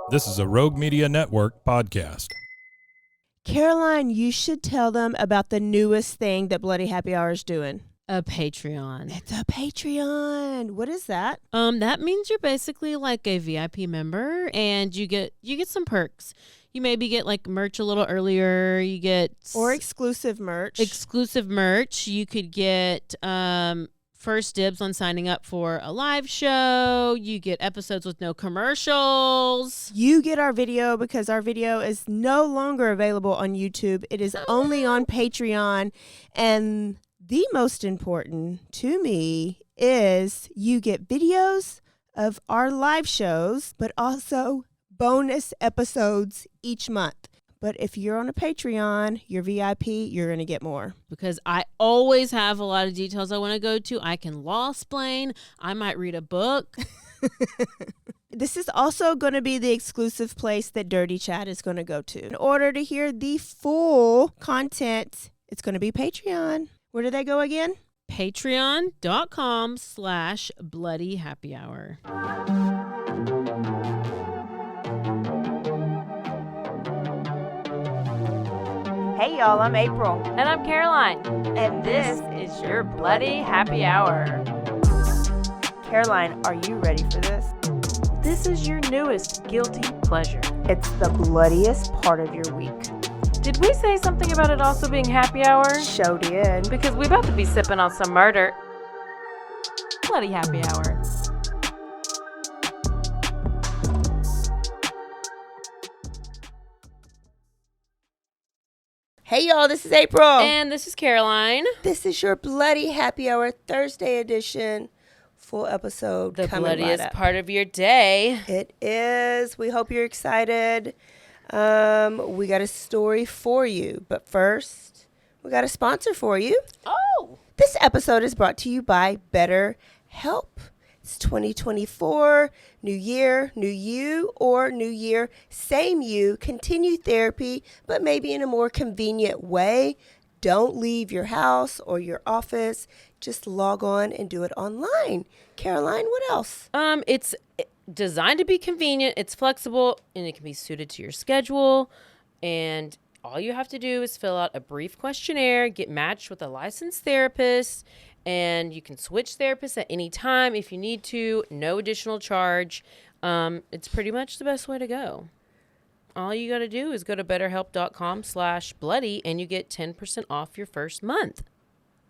This is a Rogue Media Network podcast. Caroline, you should tell them about the newest thing that Bloody Happy Hour is doing. A Patreon. It's a Patreon. What is that? That means you're basically like a VIP member, and you get some perks. You maybe get like merch a little earlier. You get exclusive merch. Exclusive merch. You could get first dibs on signing up for a live show. You get episodes with no commercials. You get our video because our video is no longer available on YouTube. It is only on Patreon. And the most important to me is you get videos of our live shows, but also bonus episodes each month. But if you're on a Patreon, you're VIP, you're going to get more. Because I always have a lot of details I want to go to. I can law-splain. I might read a book. This is also going to be the exclusive place that Dirty Chat is going to go to. In order to hear the full content, it's going to be Patreon. Where do they go again? Patreon.com/BloodyHappyHour. Hey y'all, I'm April. And I'm Caroline. And This is your Bloody Happy Hour. Caroline, are you ready for this? This is your newest guilty pleasure. It's the bloodiest part of your week. Did we say something about it also being happy hour? Show did. Because we about to be sipping on some murder. Bloody Happy Hour. Hey y'all, this is April. And this is Caroline. This is your Bloody Happy Hour Thursday edition. Full episode The coming bloodiest right up. part of your day. It is. We hope you're excited. We got a story for you. But first, we got a sponsor for you. Oh. This episode is brought to you by BetterHelp. It's 2024, new year, new you, or new year, same you. Continue therapy, but maybe in a more convenient way. Don't leave your house or your office. Just log on and do it online. Caroline, what else? It's designed to be convenient. It's flexible, and it can be suited to your schedule. And all you have to do is fill out a brief questionnaire, get matched with a licensed therapist, and you can switch therapists at any time if you need to. No additional charge. It's pretty much the best way to go. All you got to do is go to betterhelp.com/bloody, and you get 10% off your first month.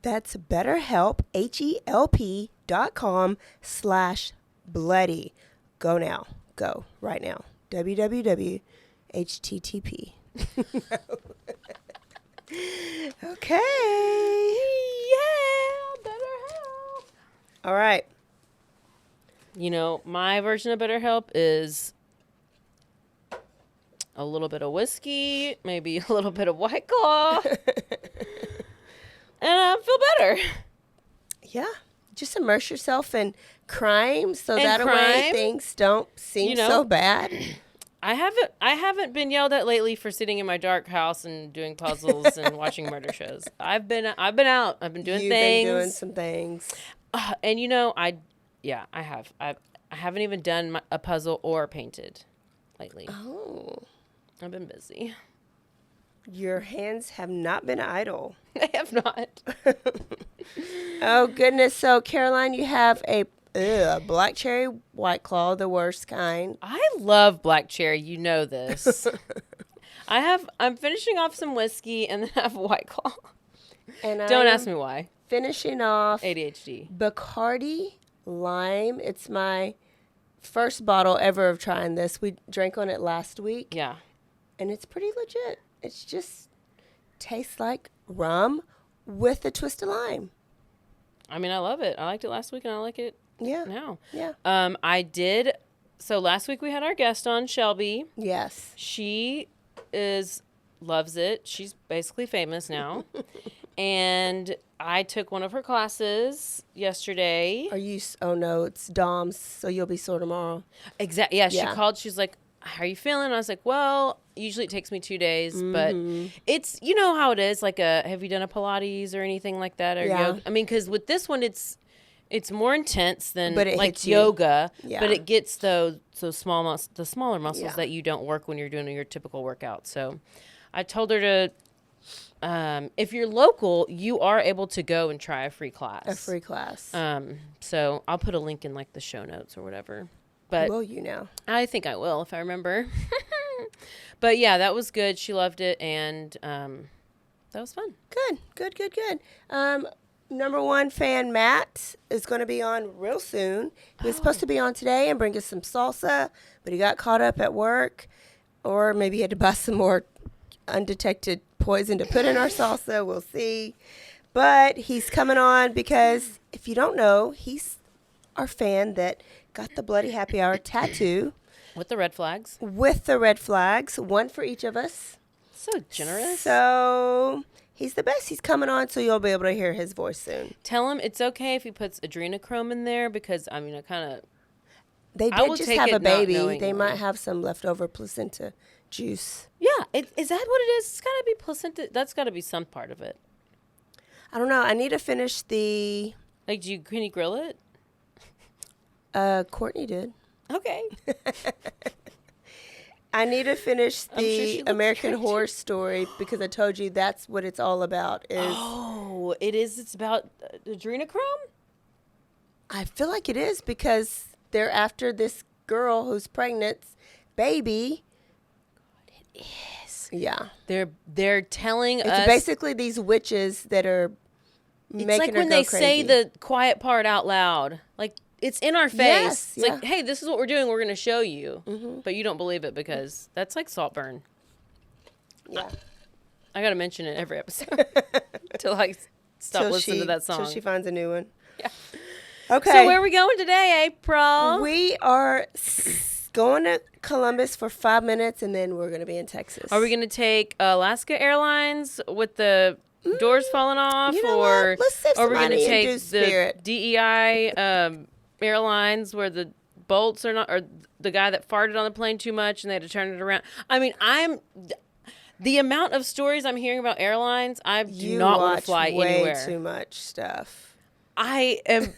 That's BetterHelp, HELP.com/bloody. Go now. Go right now. www.http. Okay. Yeah, BetterHelp. All right. You know, my version of BetterHelp is a little bit of whiskey, maybe a little bit of White Claw, and I feel better. Yeah. Just immerse yourself in crime so that way things don't seem so bad. I haven't been yelled at lately for sitting in my dark house and doing puzzles and watching murder shows. I've been out. I've been doing things. You've been doing some things. And you know, I have. I haven't even done a puzzle or painted lately. Oh. I've been busy. Your hands have not been idle. They have not. Oh, goodness. So, Caroline, you have a black cherry White Claw, the worst kind. I love black cherry. You know this. I'm finishing off some whiskey and then I have a White Claw. And Don't ask me why. Finishing off ADHD. Bacardi Lime. It's my first bottle ever of trying this. We drank on it last week. Yeah. And it's pretty legit. It's just tastes like rum with a twist of lime. I mean, I love it. I liked it last week and I like it now. Yeah. I did. So last week we had our guest on, Shelby. Yes. She loves it. She's basically famous now. And I took one of her classes yesterday. Oh no, it's Dom's, so you'll be sore tomorrow. Exactly. Yeah, she called. She's like, how are you feeling? I was like, well, usually it takes me 2 days, but it's, you know how it is. Like, have you done a Pilates or anything like that? Or yoga? I mean, because with this one, it's It's more intense than But it like hits you. yoga, Yeah. but it gets the smaller muscles Yeah. that you don't work when you're doing your typical workout. So I told her to, if you're local, you are able to go and try a free class. A free class. So I'll put a link in like the show notes or whatever. But Will you now? I think I will if I remember. But yeah, that was good. She loved it, and that was fun. Good. Number one fan Matt is going to be on real soon. He was supposed to be on today and bring us some salsa, but he got caught up at work, or maybe he had to buy some more undetected poison to put in our salsa. We'll see. But he's coming on because, if you don't know, he's our fan that got the Bloody Happy Hour tattoo With the red flags. with the red flags, one for each of us. So generous. So he's the best. He's coming on, so you'll be able to hear his voice soon. Tell him it's okay if he puts adrenochrome in there because, I kind of... They I will did just take have a it not baby. knowingly. They might have some leftover placenta juice. Yeah, is that what it is? It's got to be placenta. That's got to be some part of it. I don't know. I need to finish the... Like, can you grill it? Courtney did. Okay. I need to finish I'm sure she the looks American great. Horror Story because I told you that's what it's all about. Is Oh, it is. It's about adrenochrome? I feel like it is because they're after this girl who's pregnant's baby. It is. Yeah. They're telling It's us... basically these witches that are It's making like her when go they crazy. say the quiet part out loud. Like, it's in our face. Yes, It's yeah. like, hey, this is what we're doing. We're going to show you. Mm-hmm. But you don't believe it because that's like Saltburn. Yeah. I got to mention it every episode till I stop Till listening to that song. Till she finds a new one. Yeah. Okay. So where are we going today, April? We are going to Columbus for 5 minutes, and then we're going to be in Texas. Are we going to take Alaska Airlines with the doors falling off? You know or what? Let's save are some we gonna money and take do the Spirit. DEI Airlines where the bolts are not, or the guy that farted on the plane too much and they had to turn it around? I mean, the amount of stories I'm hearing about airlines, I do not want to fly way anywhere. too much stuff. I am.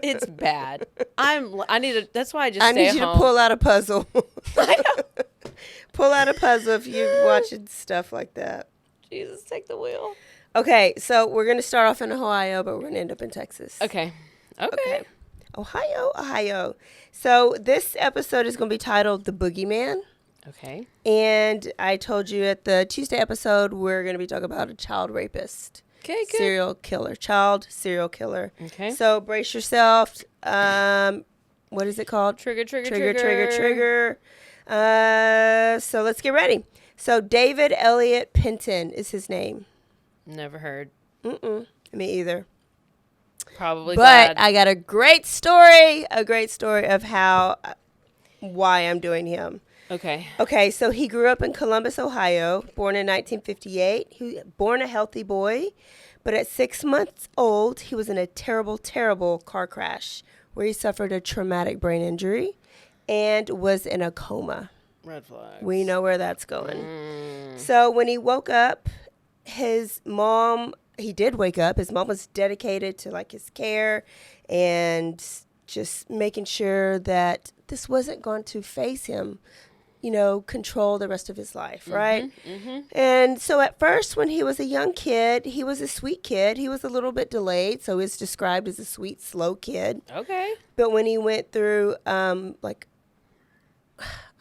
It's bad. I need to. That's why I just I stay need at you home. to pull out a puzzle. I know. Pull out a puzzle if you're watching stuff like that. Jesus, take the wheel. Okay, so we're going to start off in Ohio, but we're going to end up in Texas. Okay. Okay. Ohio. So this episode is going to be titled The Boogeyman. Okay. And I told you at the Tuesday episode, we're going to be talking about a child rapist. Okay, good. Child serial killer. Okay. So brace yourself. What is it called? Trigger. Trigger. So let's get ready. So David Elliot Penton is his name. Never heard. Me either. Probably But glad. I got a great story of why I'm doing him. Okay. Okay, so he grew up in Columbus, Ohio, born in 1958. He was born a healthy boy, but at 6 months old, he was in a terrible, terrible car crash where he suffered a traumatic brain injury and was in a coma. Red flag. We know where that's going. So when he woke up, he did wake up. His mom was dedicated to like his care and just making sure that this wasn't going to face him, control the rest of his life, right? And so at first, when he was a young kid, he was a sweet kid. He was a little bit delayed, so he's described as a sweet, slow kid. Okay. But when he went through, I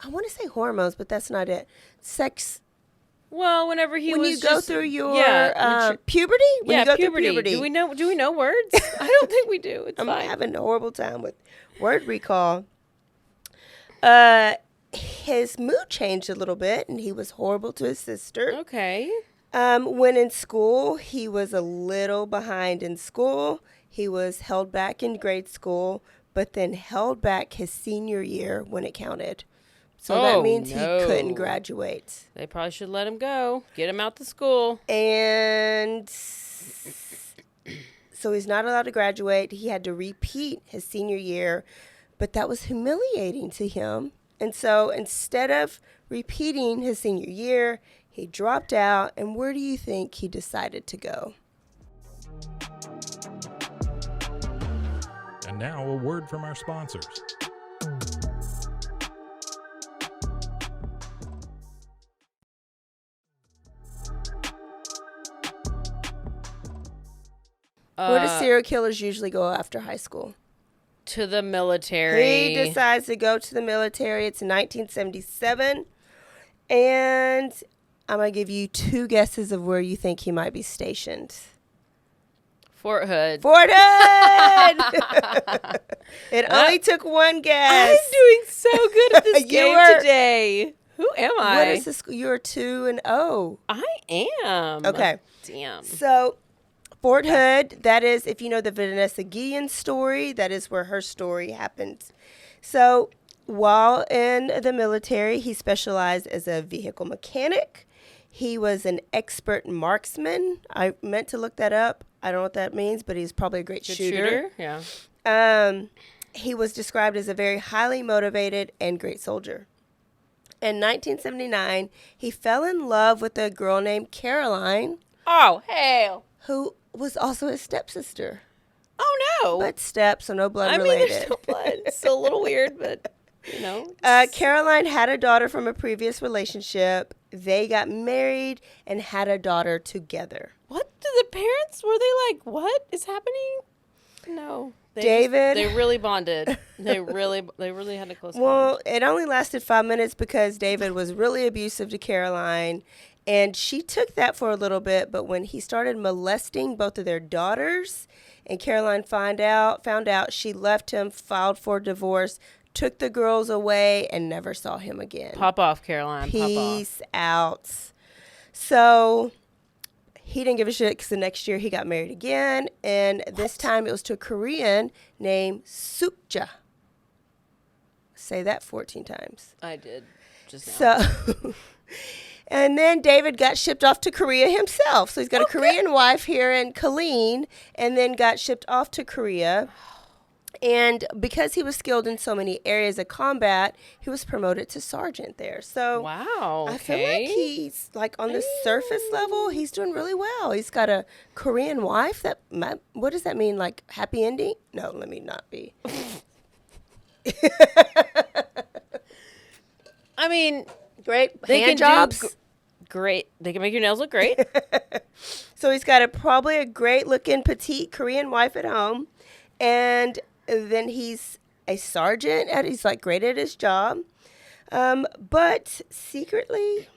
want to say hormones, but that's not it. Well, whenever he When was you go just, through your yeah, puberty? When you go puberty. through puberty. Do we know words? I don't think we do. It's I'm fine. having a horrible time with word recall. His mood changed a little bit, and he was horrible to his sister. Okay. When in school, he was a little behind in school. He was held back in grade school, but then held back his senior year when it counted. So that means he couldn't graduate. They probably should let him go. Get him out to school. And so he's not allowed to graduate. He had to repeat his senior year, but that was humiliating to him. And so instead of repeating his senior year, he dropped out. And where do you think he decided to go? Now, a word from our sponsors. Where do serial killers usually go after high school? To the military. He decides to go to the military. It's 1977. And I'm going to give you 2 guesses of where you think he might be stationed. Fort Hood. Fort Hood! It only took 1 guess. I'm doing so good at this You game were- today. Who am I? What is this? You're 2-0. I am. Okay. Damn. So, Fort Hood, that is, if you know the Vanessa Guillen story, that is where her story happened. So, while in the military, he specialized as a vehicle mechanic. He was an expert marksman. I meant to look that up. I don't know what that means, but he's probably a great Good shooter. Yeah. He was described as a very highly motivated and great soldier. In 1979, he fell in love with a girl named Caroline, Oh, hell. who was also his stepsister. Oh, no. But step, so no blood I mean, related. there's no blood. It's still a little weird, but, you know. Caroline had a daughter from a previous relationship. They got married and had a daughter together. What did the parents, were they like, what is happening? No. David. They really bonded. They really had a close bond. Well, it only lasted 5 minutes because David was really abusive to Caroline. And she took that for a little bit, but when he started molesting both of their daughters, and Caroline found out, she left him, filed for divorce, took the girls away, and never saw him again. Pop off, Caroline. Peace out. So he didn't give a shit because the next year he got married again, and this time it was to a Korean named Sukja. Say that 14 times. I did just now. So, and then David got shipped off to Korea himself. So he's got a Korean wife here in Killeen, and then got shipped off to Korea. And because he was skilled in so many areas of combat, he was promoted to sergeant there. So Wow. I feel like he's like on the surface level, he's doing really well. He's got a Korean wife. What does that mean? Like happy ending? No, let me not be. I mean, Great they hand can jobs. do great. They can make your nails look great. So he's got probably a great looking petite Korean wife at home. And then he's a sergeant. He's like great at his job. But secretly,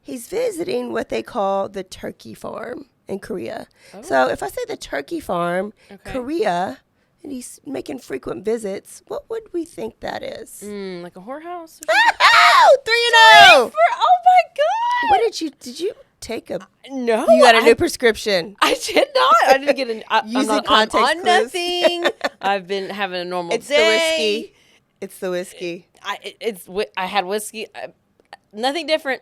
he's visiting what they call the turkey farm in Korea. So if I say the turkey farm, Korea, and he's making frequent visits, what would we think that is? Like a whorehouse? Oh, 3-0. Oh my God. What did you take a, No. you got a new prescription. I did not. I didn't get an. I'm Using not context on clues. nothing. I've been having a normal It's the day. whiskey. It's the whiskey. I had whiskey. Nothing different.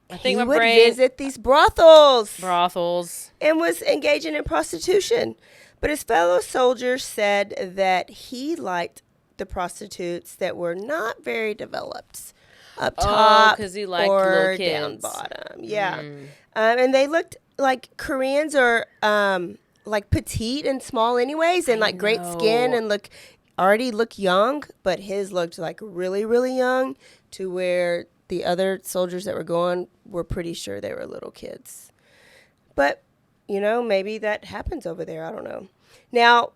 I think He my would brain. visit these brothels Brothels. and was engaging in prostitution. But his fellow soldiers said that he liked the prostitutes that were not very developed, up top 'cause he liked or little down kids. bottom. Yeah, and they looked like Koreans are like petite and small anyways, and like great skin and already look young. But his looked like really, really young, to where the other soldiers that were going were pretty sure they were little kids. But maybe that happens over there. I don't know. Now,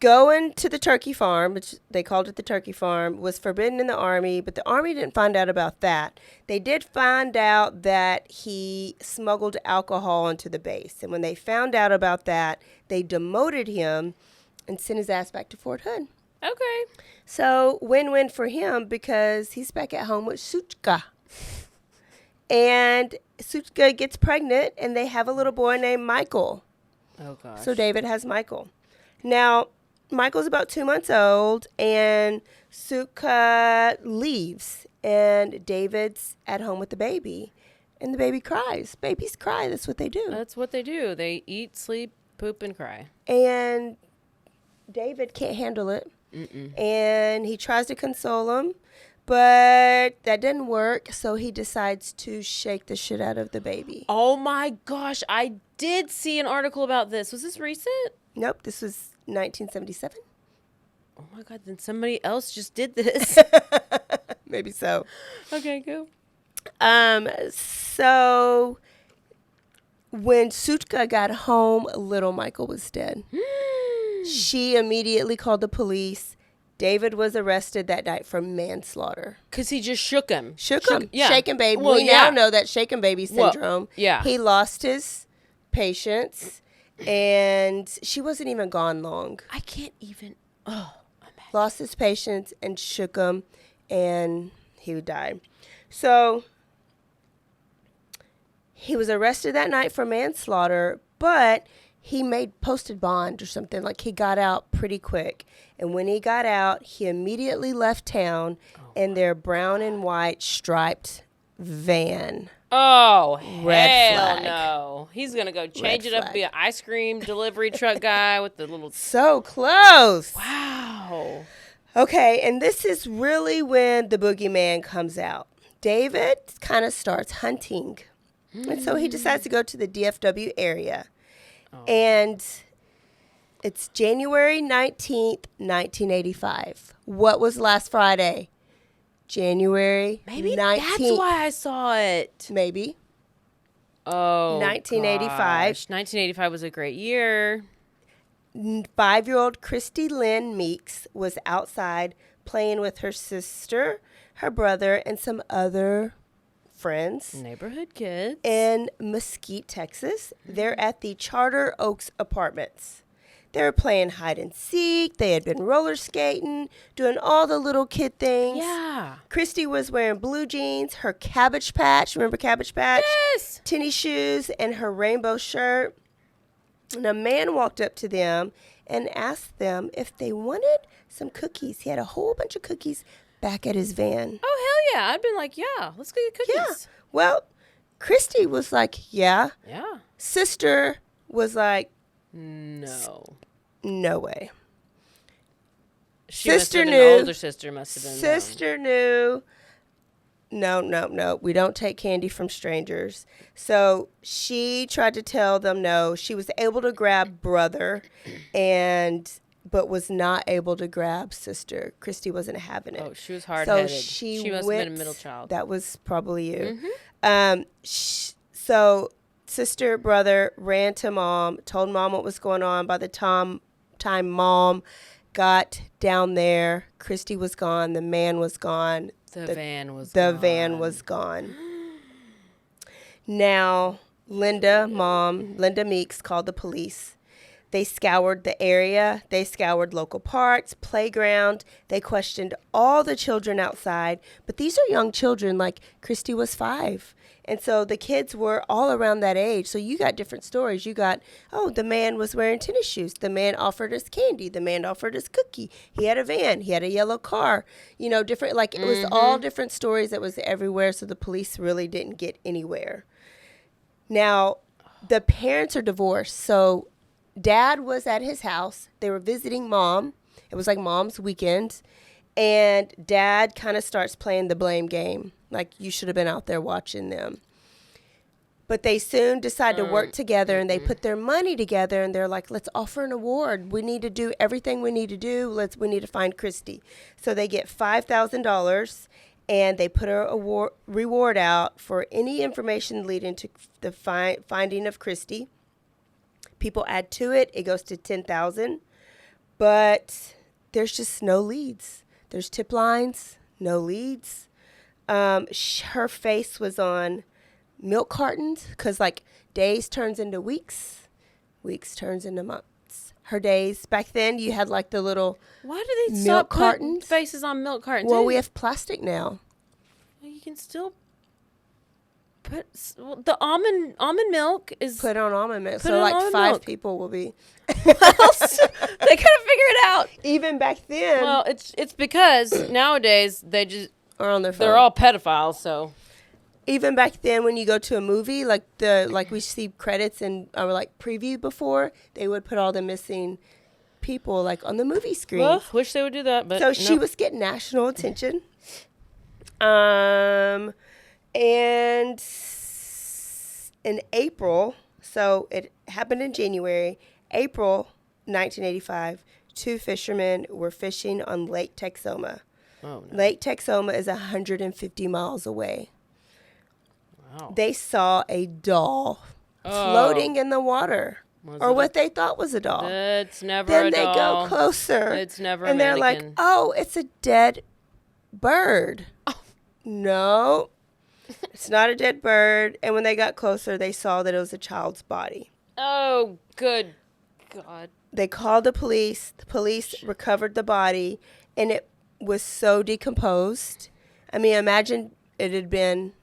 going to the turkey farm, which they called it the turkey farm, was forbidden in the Army, but the Army didn't find out about that. They did find out that he smuggled alcohol into the base. And when they found out about that, they demoted him and sent his ass back to Fort Hood. Okay. So, win-win for him because he's back at home with Suchka. And Suchka gets pregnant, and they have a little boy named Michael. Oh gosh. So David has Michael. Now, Michael's about 2 months old, and Suchka leaves, and David's at home with the baby, and the baby cries. Babies cry. That's what they do. That's what they do. They eat, sleep, poop, and cry. And David can't handle it, and he tries to console him, but that didn't work, so he decides to shake the shit out of the baby. Oh my gosh. I did see an article about this. Was this recent? Nope, this was 1977. Oh my God! Then somebody else just did this. Maybe so. Okay, go. So when Sutka got home, little Michael was dead. She immediately called the police. David was arrested that night for manslaughter. Because he just shook him. Shook him. Yeah. Shaken baby. Well, We yeah. now know that shaken baby syndrome. Well, yeah. He lost his patience, and she wasn't even gone long. I can't even. Oh, Lost his patience and shook him, and he died. So he was arrested that night for manslaughter, but he posted bond or something. Like, he got out pretty quick. And when he got out, he immediately left town in their brown and white striped van. Oh, Red hell flag. no. He's going to go change Red it up, flag. be an ice cream delivery truck guy with the little. So close. Wow. Okay, and this is really when the boogeyman comes out. David kind of starts hunting. And so he decides to go to the DFW area. And it's January 19th, 1985. What was last Friday? January Maybe 19th. that's why I saw it. Maybe. Oh, 1985. gosh. 1985 was a great year. 5-year-old Christy Lynn Meeks was outside playing with her sister, her brother, and some other friends Neighborhood kids. in Mesquite, Texas. They're at the Charter Oaks Apartments. They were playing hide and seek. They had been roller skating, doing all the little kid things. Yeah. Christy was wearing blue jeans, her Cabbage Patch, remember Cabbage Patch? Yes. Tennis shoes, and her rainbow shirt. And a man walked up to them and asked them if they wanted some cookies. He had a whole bunch of cookies back at his van. Oh, hell yeah. I'd been like, yeah, let's go get cookies. Yeah. Well, Christy was like, yeah. Yeah. Sister was like, No. no way. She must Sister have been, knew. the older sister must have been. Sister knew. No. We don't take candy from strangers. So she tried to tell them no. She was able to grab brother, but was not able to grab sister. Christy wasn't having it. Oh, she was hard-headed. So she must went, have been a middle child. That was probably you. Mm-hmm. So sister, brother ran to mom, told mom what was going on. By the time mom got down there, Christy was gone. The man was gone. The van was The gone. van was gone. Now, Linda Meeks called the police. They scoured the area. They scoured local parks, playground. They questioned all the children outside. But these are young children, like Christy was 5. And so the kids were all around that age. So you got different stories. You got, the man was wearing tennis shoes. The man offered us candy. The man offered us cookie. He had a van. He had a yellow car. Different, like it was all different stories that was everywhere. So the police really didn't get anywhere. Now, the parents are divorced. So Dad was at his house. They were visiting mom. It was like mom's weekend. And Dad kind of starts playing the blame game. Like, you should have been out there watching them. But they soon decide to work together, and they put their money together, and they're like, let's offer an award. We need to do everything we need to do. We need to find Christy. So they get $5,000, and they put a reward out for any information leading to the finding of Christy. People add to it. It goes to $10,000. But there's just no leads. There's tip lines, no leads. Her face was on milk cartons because, like, days turns into weeks. Weeks turns into months. Her days, back then, you had, like, the little Why do they milk stop putting cartons. faces on milk cartons? Well, we have plastic now. You can still put the almond milk is. Put on almond milk. Put So, on like, almond 5 milk. people will be. They gotta figure it out. Even back then. Well, it's because nowadays they just or on their phone. they're all pedophiles. So Even back then, when you go to a movie, like we see credits and like preview before, they would put all the missing people like on the movie screen. well, wish they would do that. But So she no. was getting national attention. And in April, so it happened in January. April, 1985, 2 fishermen were fishing on Lake Texoma. Oh, no. Lake Texoma is 150 miles away. Wow. They saw a doll floating in the water. Or what they thought was a doll. It's never then a doll. Then they go closer. It's never and a they're mannequin. like, oh, it's a dead bird. Oh. No, it's not a dead bird. And when they got closer, they saw that it was a child's body. Oh, good God. They called the police. The police recovered the body, and it was so decomposed. I mean, imagine it had been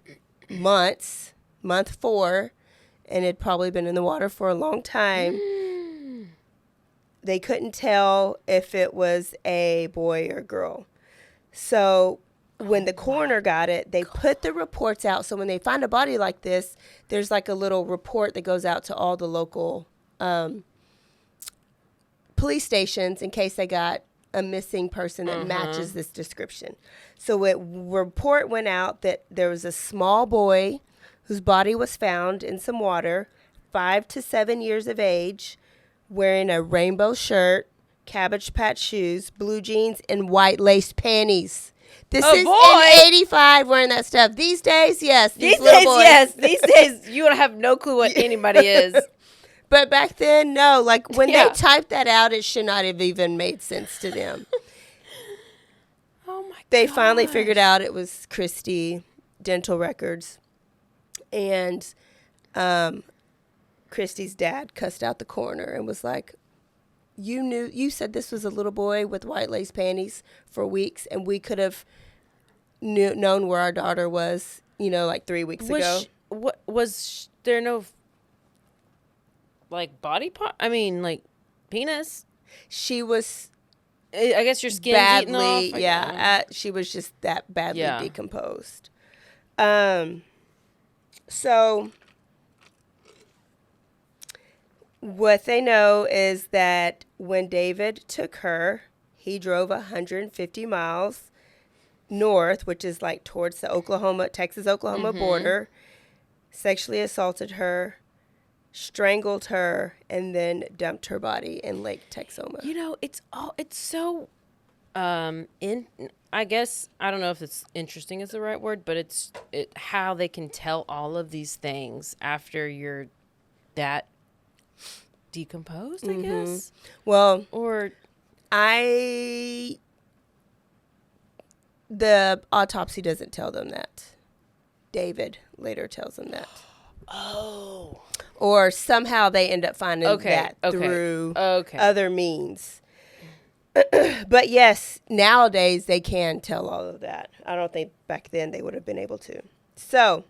month 4, and had probably been in the water for a long time. They couldn't tell if it was a boy or girl. So when the coroner got it, they put the reports out. So when they find a body like this, there's like a little report that goes out to all the local police stations in case they got a missing person that matches this description. So a report went out that there was a small boy whose body was found in some water, 5 to 7 years of age, wearing a rainbow shirt, Cabbage Patch shoes, blue jeans, and white lace panties. This is in 85 wearing that stuff. These days, yes. These days, yes. These days, you don't have no clue what anybody is. But back then, no. Like, when they typed that out, it should not have even made sense to them. Oh, my God. They finally figured out it was Christy Dental Records. And Christy's dad cussed out the coroner and was like, you said this was a little boy with white lace panties for weeks, and we could have known where our daughter was, like 3 weeks ago. Was there no, like, body part? I mean, like, penis? She was... I guess your skin's eating off. Yeah. She was just that badly decomposed. So what they know is that when David took her, he drove 150 miles north, which is like towards the Texas-Oklahoma border, sexually assaulted her, strangled her, and then dumped her body in Lake Texoma. It's so I guess, I don't know if it's interesting is the right word, but it's how they can tell all of these things after you're that decomposed, I guess. Well, or the autopsy doesn't tell them that. David later tells them that. Oh. Or somehow they end up finding that through other means. But yes, nowadays they can tell all of that. I don't think back then they would have been able to. So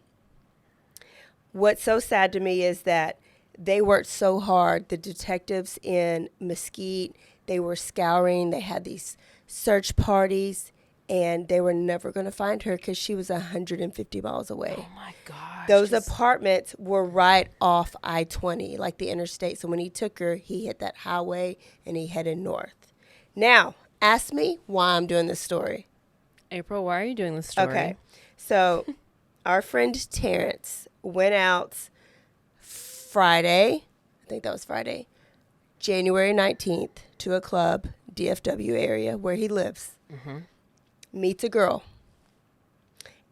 what's so sad to me is that they worked so hard. The detectives in Mesquite, they were scouring. They had these search parties, and they were never going to find her because she was 150 miles away. Oh, my gosh. Those apartments were right off I-20, like the interstate. So when he took her, he hit that highway, and he headed north. Now, ask me why I'm doing this story. April, why are you doing this story? Okay. So our friend Terrence went out Friday, I think that was Friday, January 19th, to a club, DFW area, where he lives. Meets a girl.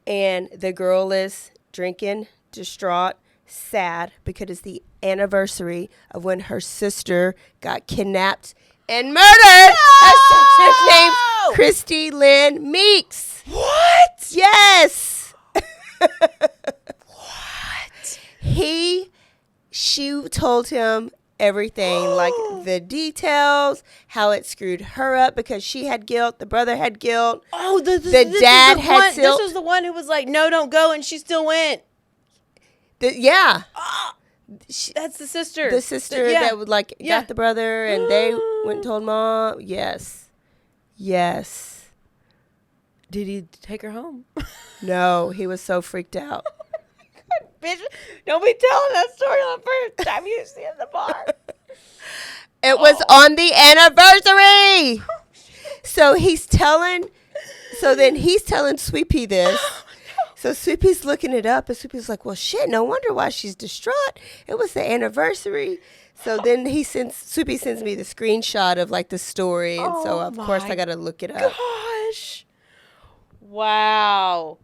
And the girl is drinking, distraught, sad, because it's the anniversary of when her sister got kidnapped and murdered. Her sister's name's Christy Lynn Meeks. What? Yes. What? She told him everything, like the details, how it screwed her up because she had guilt, the brother had guilt. Oh, the dad had guilt. This was the one who was like, no, don't go, and she still went. Yeah. That's the sister. The sister that would got the brother, and they went and told mom. Yes. Did he take her home? No, he was so freaked out. Bitch, don't be telling that story on the first time you see in the bar. It was on the anniversary. So then he's telling Sweet Pea this. So Soupy's looking it up, and Soupy's like, well, shit, no wonder why she's distraught. It was the anniversary. So then Soupy sends me the screenshot of like the story, and so of course I got to look it up. Gosh. Wow.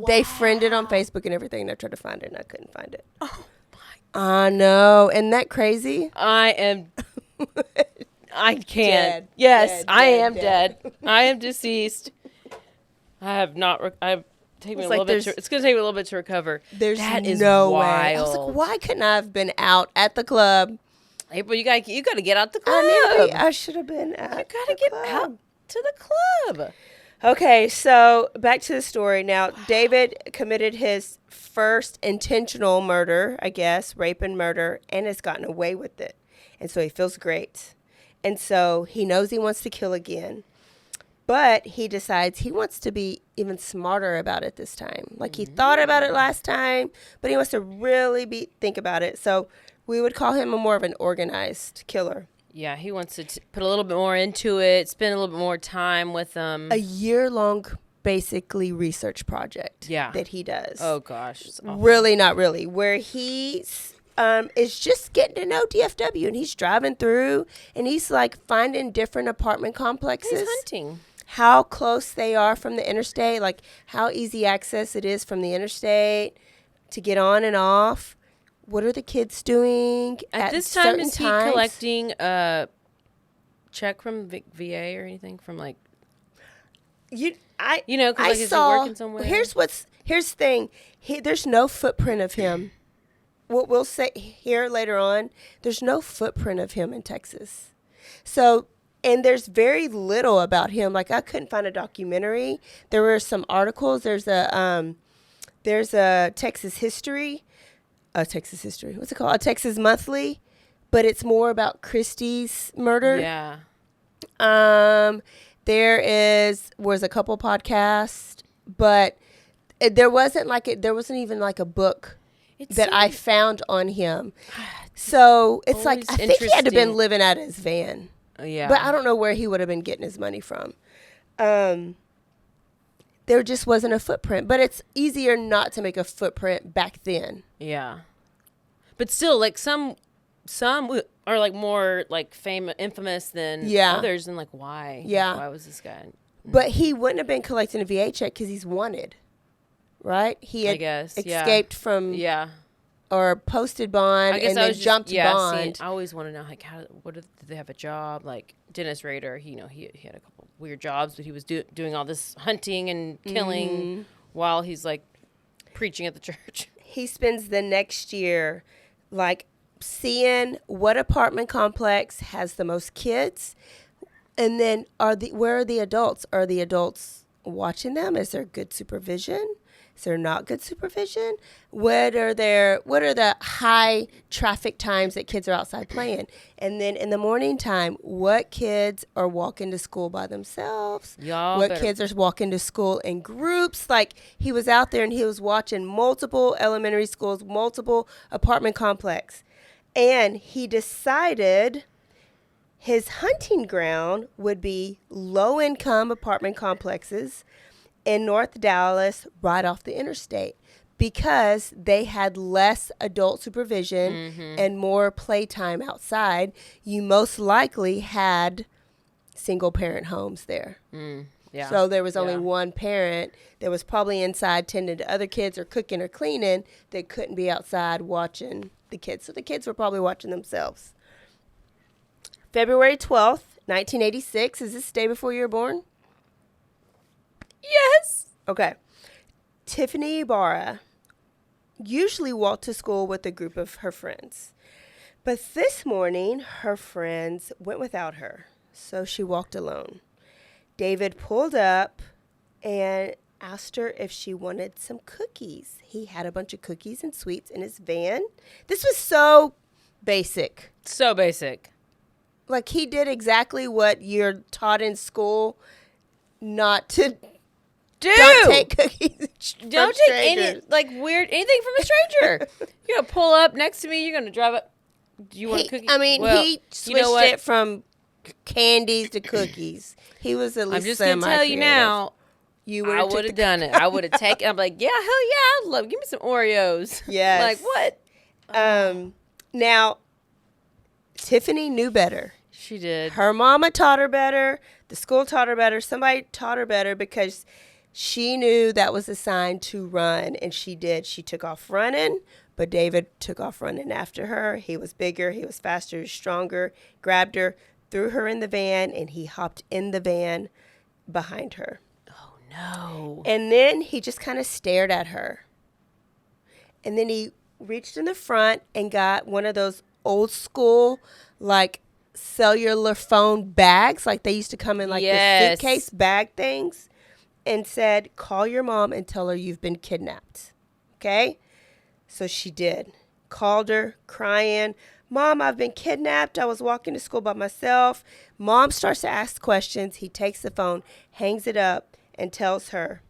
They friended on Facebook and everything, and I tried to find it, and I couldn't find it. Oh my. I know. Isn't that crazy? I can't. Dead. Yes, Dead, I dead, am dead. I am deceased. I have not. I've taken me a like little bit. It's going to take me a little bit to recover. There's That is no wild. way. I was like, why couldn't I have been out at the club? April, you got to get out the club. I should have been at You got to get out to the club. Okay, so back to the story. Now, David committed his first intentional murder, I guess, rape and murder, and has gotten away with it. And so he feels great. And so he knows he wants to kill again. But he decides he wants to be even smarter about it this time. Like he thought about it last time, but he wants to really think about it. So we would call him more of an organized killer. Yeah, he wants to put a little bit more into it, spend a little bit more time with them. A year-long, basically, research project Yeah. that he does. Oh, gosh. It's awful. Really, not really. Where he is just getting to know DFW, and he's driving through, and he's, like, finding different apartment complexes. He's hunting. How close they are from the interstate, like how easy access it is from the interstate to get on and off. What are the kids doing At this time, certain is he times? collecting a check from VA or anything from like? Because like, is he working somewhere? Here's the thing. There's no footprint of him. What we'll say here later on, there's no footprint of him in Texas. So, and there's very little about him. Like I couldn't find a documentary. There were some articles. There's a Texas history. What's it called? A Texas Monthly, but it's more about Christie's murder. Yeah. There was a couple podcasts, but there wasn't even like a book that I found on him. So it's like I think he had to have been living out of his van. Yeah. But I don't know where he would have been getting his money from. There just wasn't a footprint, but it's easier not to make a footprint back then. Yeah. But still, like some are like more like infamous than others, and like why? Yeah. Why was this guy? But he wouldn't have been collecting a VA check because he's wanted, right? He had escaped from or posted bond and then jumped bond. I always want to know like did they have a job? Like Dennis Rader, he had a couple weird jobs, but he was doing all this hunting and killing while he's like preaching at the church. He spends the next year like seeing what apartment complex has the most kids, and then where are the adults? Are the adults watching them? Is there good supervision? Is there not good supervision? What are the high traffic times that kids are outside playing? And then in the morning time, what kids are walking to school by themselves? Kids are walking to school in groups? Like he was out there and he was watching multiple elementary schools, multiple apartment complex. And he decided his hunting ground would be low-income apartment complexes in North Dallas, right off the interstate, because they had less adult supervision and more playtime outside. You most likely had single-parent homes there. Yeah. So there was only one parent that was probably inside tending to other kids or cooking or cleaning that couldn't be outside watching the kids. So the kids were probably watching themselves. February 12th, 1986. Is this the day before you were born? Yes. Okay. Tiffany Ibarra usually walked to school with a group of her friends. But this morning, her friends went without her, so she walked alone. David pulled up and asked her if she wanted some cookies. He had a bunch of cookies and sweets in his van. This was so basic. So basic. Like he did exactly what you're taught in school not to do. Don't take cookies. Don't take any anything from a stranger. You're gonna pull up next to me. You're gonna drive up. Do you want a cookie? I mean, he switched it from candies to cookies. He was at least I'm just gonna tell you now. You I would have done it. I would have taken. I'm like, yeah, hell yeah, I'd love. Give me some Oreos. Yes. Like what? Now, Tiffany knew better. She did. Her mama taught her better. The school taught her better. Somebody taught her better because she knew that was a sign to run, and she did. She took off running, but David took off running after her. He was bigger. He was faster, stronger, grabbed her, threw her in the van, and he hopped in the van behind her. Oh, no. And then he just kind of stared at her. And then he reached in the front and got one of those old school, like, cellular phone bags, like they used to come in like the suitcase bag things, and said, call your mom and tell her you've been kidnapped. Okay? So she did. Called her, crying, Mom, I've been kidnapped. I was walking to school by myself. Mom starts to ask questions. He takes the phone, hangs it up, and tells her,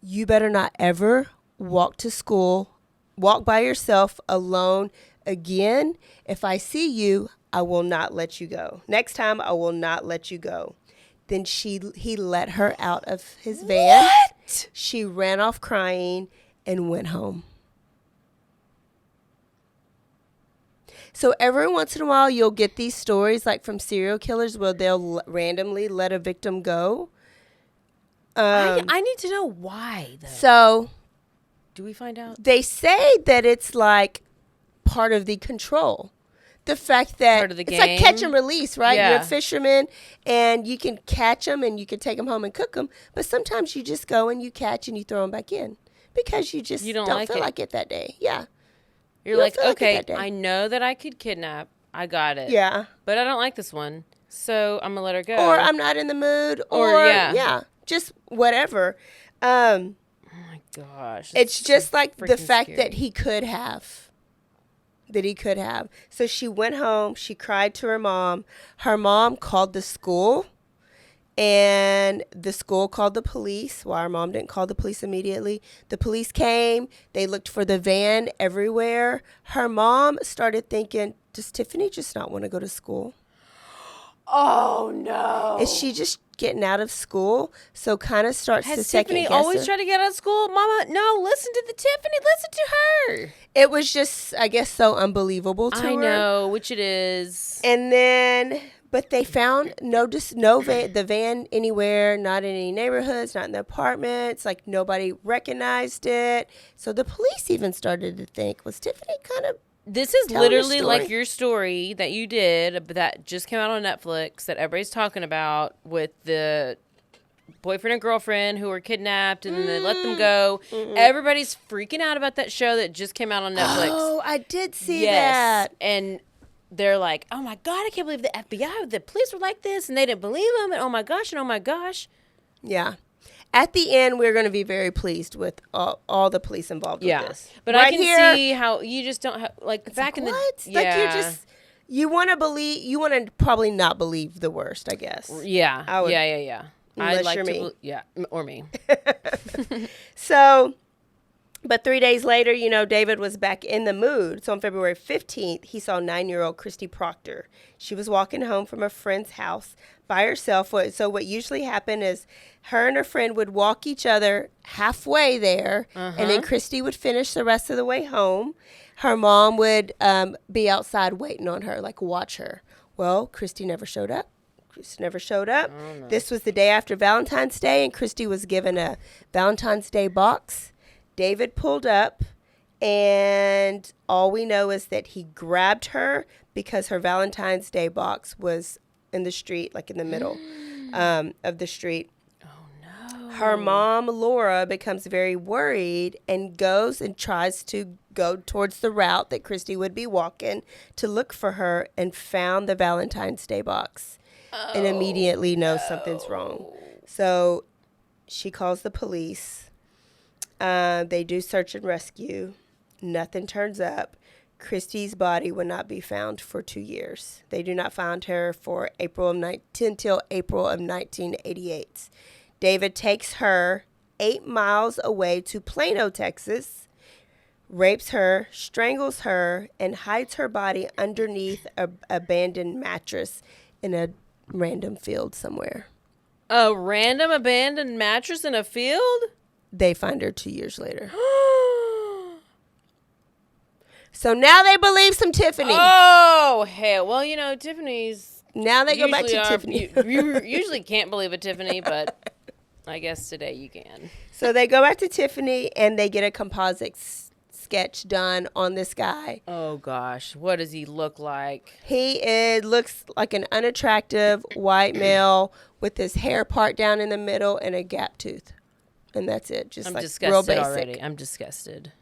you better not ever walk to school, walk by yourself alone again. If I see you, I will not let you go. Next time, I will not let you go. Then he let her out of his van. What? She ran off crying and went home. So every once in a while, you'll get these stories like from serial killers where they'll randomly let a victim go. I need to know why, though. So do we find out? They say that it's like part of the control. The fact that part of the it's game. like catch and release, right? Yeah. You're a fisherman and you can catch them and you can take them home and cook them. But sometimes you just go and you catch and you throw them back in because you just don't feel like it that day. Yeah. You're like, okay, I know that I could kidnap. I got it. Yeah. But I don't like this one. So I'm going to let her go. Or I'm not in the mood. Or yeah. Just whatever. Oh my gosh. It's just like the fact scary. that he could have. So she went home. She cried to her mom. Her mom called the school. And the school called the police. Well, our mom didn't call the police immediately. The police came. They looked for the van everywhere. Her mom started thinking, does Tiffany just not want to go to school? Oh, no. Is she just getting out of school? So kind of starts to second Tiffany guess always her. tried to get out of school? Mama, no, listen to the Tiffany. Listen to her. It was just, I guess, so unbelievable to her. I know, which it is. And then... But they found the van anywhere, not in any neighborhoods, not in the apartments. Like, nobody recognized it. So the police even started to think, was Tiffany kind of This is literally like your story that you did that just came out on Netflix that everybody's talking about with the boyfriend and girlfriend who were kidnapped and they let them go. Mm-hmm. Everybody's freaking out about that show that just came out on Netflix. Oh, I did see that. And they're like, oh my God, I can't believe the FBI, the police were like this and they didn't believe them. And oh my gosh. Yeah. At the end, we're going to be very pleased with all the police involved with this. But right I can see how you just don't have, like, back like, in the... What? Like, you're just... You want to probably not believe the worst, I guess. Yeah. Unless I'd like you're to me. Or me. So... But 3 days later, David was back in the mood. So on February 15th, he saw 9-year-old Christy Proctor. She was walking home from a friend's house by herself. So what usually happened is her and her friend would walk each other halfway there, and then Christy would finish the rest of the way home. Her mom would be outside waiting on her, like watch her. Well, Christy never showed up. Oh, no. This was the day after Valentine's Day, and Christy was given a Valentine's Day box. David pulled up, and all we know is that he grabbed her because her Valentine's Day box was in the street, like in the middle of the street. Oh, no. Her mom, Laura, becomes very worried and goes and tries to go towards the route that Christy would be walking to look for her, and found the Valentine's Day box and immediately knows something's wrong. So she calls the police. They do search and rescue. Nothing turns up. Christy's body would not be found for 2 years. They do not find her for until April of 1988. David takes her 8 miles away to Plano, Texas, rapes her, strangles her, and hides her body underneath an abandoned mattress in a random field somewhere. A random abandoned mattress in a field? They find her 2 years later. So now they believe some Tiffany. Oh, hell. Well, you know, Tiffany's... Now they go back to Tiffany. You usually can't believe a Tiffany, but I guess today you can. So they go back to Tiffany, and they get a composite sketch done on this guy. Oh, gosh. What does he look like? He looks like an unattractive white male with his hair part down in the middle and a gap tooth. And that's it. Just I'm like disgusted real basic. already. I'm disgusted.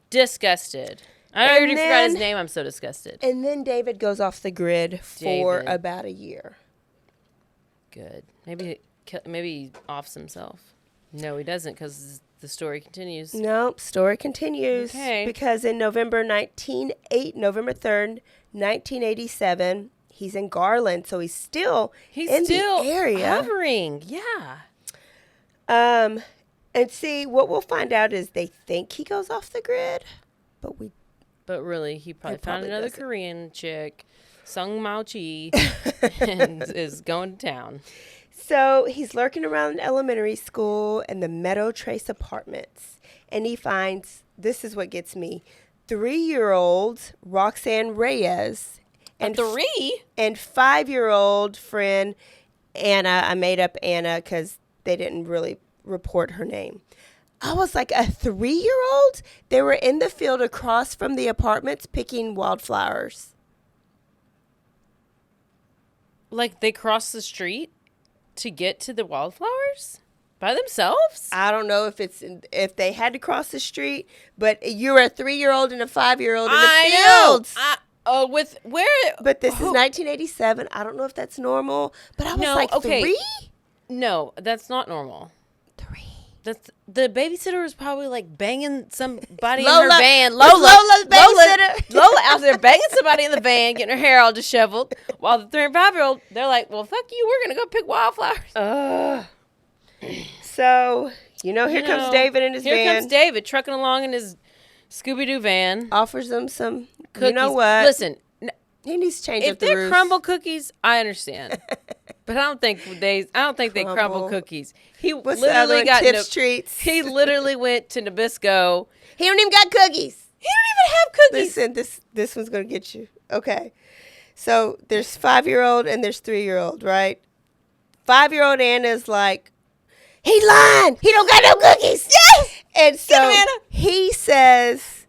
Disgusted. I already forgot his name. I'm so disgusted. And then David goes off the grid for David. about a year. Good. Maybe he offs himself. No, he doesn't, because the story continues. Nope, story continues. Okay. Because in November 3rd, 1987, he's in Garland, so he's still in the area. Hovering. Yeah. And see, what we'll find out is they think he goes off the grid, But really, he probably found another doesn't. Korean chick, Sung Mao Chi, and is going to town. So he's lurking around elementary school and the Meadow Trace apartments. And he finds, this is what gets me, 3-year-old Roxanne Reyes. And 5-year-old friend Anna. I made up Anna because they didn't really report her name. I was like, a 3-year-old? They were in the field across from the apartments picking wildflowers. Like, they crossed the street to get to the wildflowers by themselves? I don't know if they had to cross the street, but you're a 3-year-old and a 5-year-old in the fields. With where? But this is 1987. I don't know if that's normal, but I was 3? No, that's not normal. 3. The babysitter was probably like banging somebody Lola, in her van. Lola's babysitter. Lola out there banging somebody in the van, getting her hair all disheveled. While the 3 and 5-year-old, they're like, "Well, fuck you. We're gonna go pick wildflowers." So here comes David in his van. Here comes David trucking along in his Scooby Doo van. Offers them some Cookies. You know what? Listen, he needs to change if up the they're roof. crumble cookies, I understand. But I don't think they crumble cookies. He What's the literally other got Tips treats. He literally went to Nabisco. He don't even got cookies. He don't even have cookies. Listen, this one's gonna get you. Okay, so there's 5-year-old and there's 3-year-old, right? 5-year-old Anna's like, he lying. He don't got no cookies. Yes. And so he says,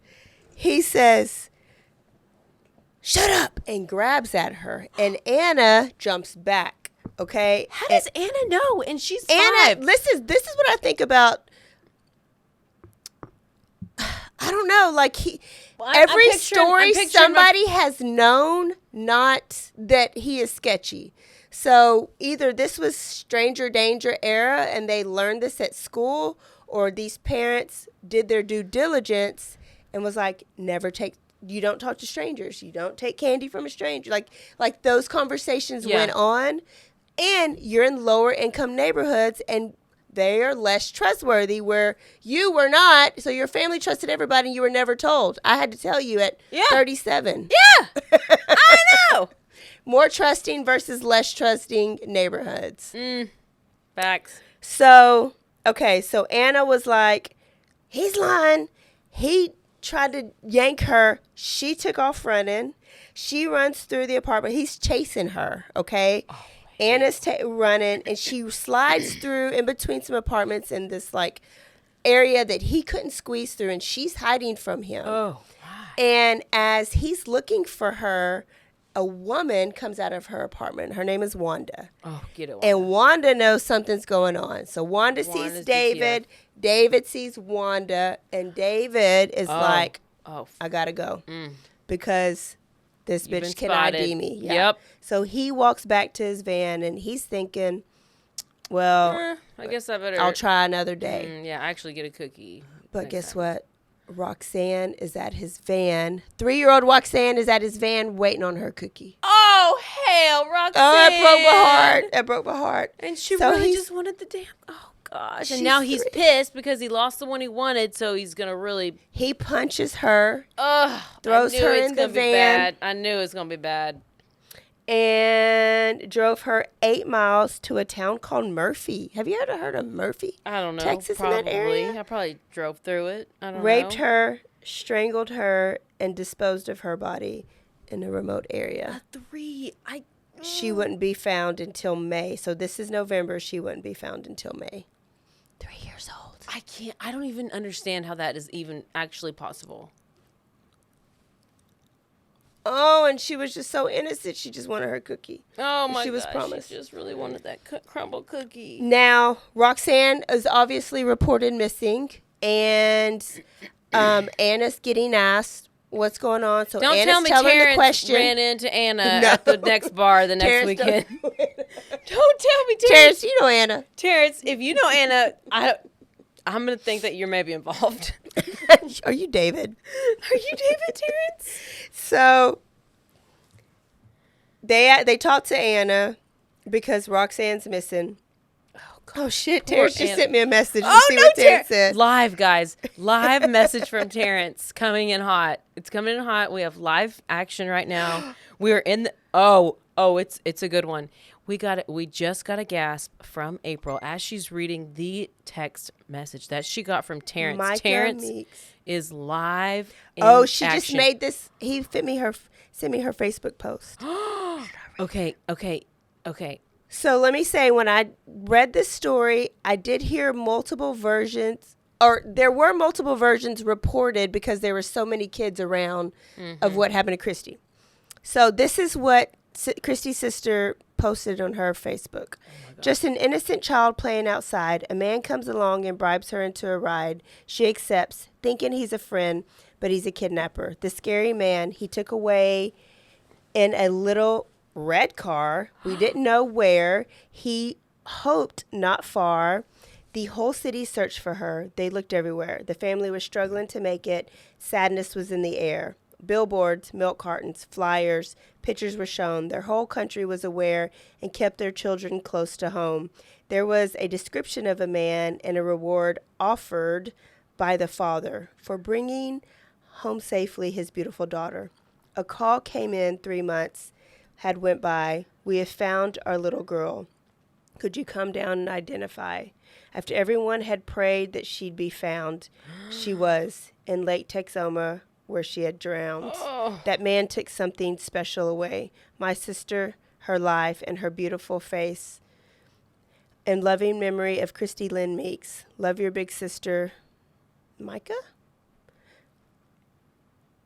shut up, and grabs at her, and Anna jumps back. Okay. How does Anna know? And she's 5. Anna, this is what I think about. I don't know. Like every story somebody has known, not that he is sketchy. So either this was stranger danger era and they learned this at school, or these parents did their due diligence and was like, you don't talk to strangers. You don't take candy from a stranger. Like those conversations went on, and you're in lower income neighborhoods and they are less trustworthy, where you were not. So your family trusted everybody and you were never told. I had to tell you at 37. Yeah, I know. More trusting versus less trusting neighborhoods. Facts. So Anna was like, he's lying. He tried to yank her. She took off running. She runs through the apartment. He's chasing her, okay? Oh, Anna's running, and she slides through in between some apartments in this, like, area that he couldn't squeeze through, and she's hiding from him. Oh, my. And as he's looking for her, a woman comes out of her apartment. Her name is Wanda. Oh, get it, Wanda. And Wanda knows something's going on. So Wanda sees David. DTF. David sees Wanda. And David is like, I got to go. Because this bitch can ID me. Yeah. Yep. So he walks back to his van, and he's thinking, well, I guess I better. I'll try another day. Yeah, actually get a cookie. But guess what? Roxanne is at his van. 3-year-old Roxanne is at his van waiting on her cookie. Oh, hell, Roxanne. Oh, it broke my heart. It broke my heart. And she really just wanted the damn... Oh, gosh. And now he's pissed because he lost the one he wanted, so he's going to really... He punches her. Ugh. Throws her in the van. I knew it was going to be bad. and drove her 8 miles to a town called Murphy. Have you ever heard of Murphy? I don't know. Texas, probably. in that area? I probably drove through it. I don't know. Raped her, strangled her, and disposed of her body in a remote area. She wouldn't be found until May. So this is November. She wouldn't be found until May. 3 years old. I don't even understand how that is even actually possible. Oh, and she was just so innocent. She just wanted her cookie. Oh, my She was gosh, promised. She just really wanted that crumble cookie. Now, Roxanne is obviously reported missing, and Anna's getting asked what's going on. So Don't Anna's tell me telling the Terrence question. ran into Anna No. at the next bar the next Terrence weekend. don't- Don't tell me, Terrence. Terrence, you know Anna. Terrence, if you know Anna, I'm going to think that you're maybe involved. Are you David? Are you David, Terrence? So they talked to Anna because Roxanne's missing. Oh shit! Poor Terrence just Anna. sent me a message. Oh, See no, what Terrence said. Live, guys. Live message from Terrence coming in hot. It's coming in hot. We have live action right now. We are in the it's a good one. We just got a gasp from April as she's reading the text message that she got from Terrence. Micah Terrence Meeks. is live in She action. just made this. He sent me her Facebook post. Okay. So let me say, when I read this story, I did hear multiple versions, or there were multiple versions reported because there were so many kids around of what happened to Christy. So this is what Christy's sister posted on her Facebook. Just an innocent child playing outside. A man comes along and bribes her into a ride. She accepts, thinking he's a friend, but he's a kidnapper. The scary man, he took away in a little red car. We didn't know where. He hoped not far. The whole city searched for her. They looked everywhere. The family was struggling to make it. Sadness was in the air. Billboards, milk cartons, flyers, pictures were shown. Their whole country was aware and kept their children close to home. There was a description of a man and a reward offered by the father for bringing home safely his beautiful daughter. A call came in 3 months had went by. We have found our little girl. Could you come down and identify? After everyone had prayed that she'd be found, she was in Lake Texoma where she had drowned. Oh. That man took something special away. My sister, her life, and her beautiful face. In loving memory of Christy Lynn Meeks. Love your big sister, Micah?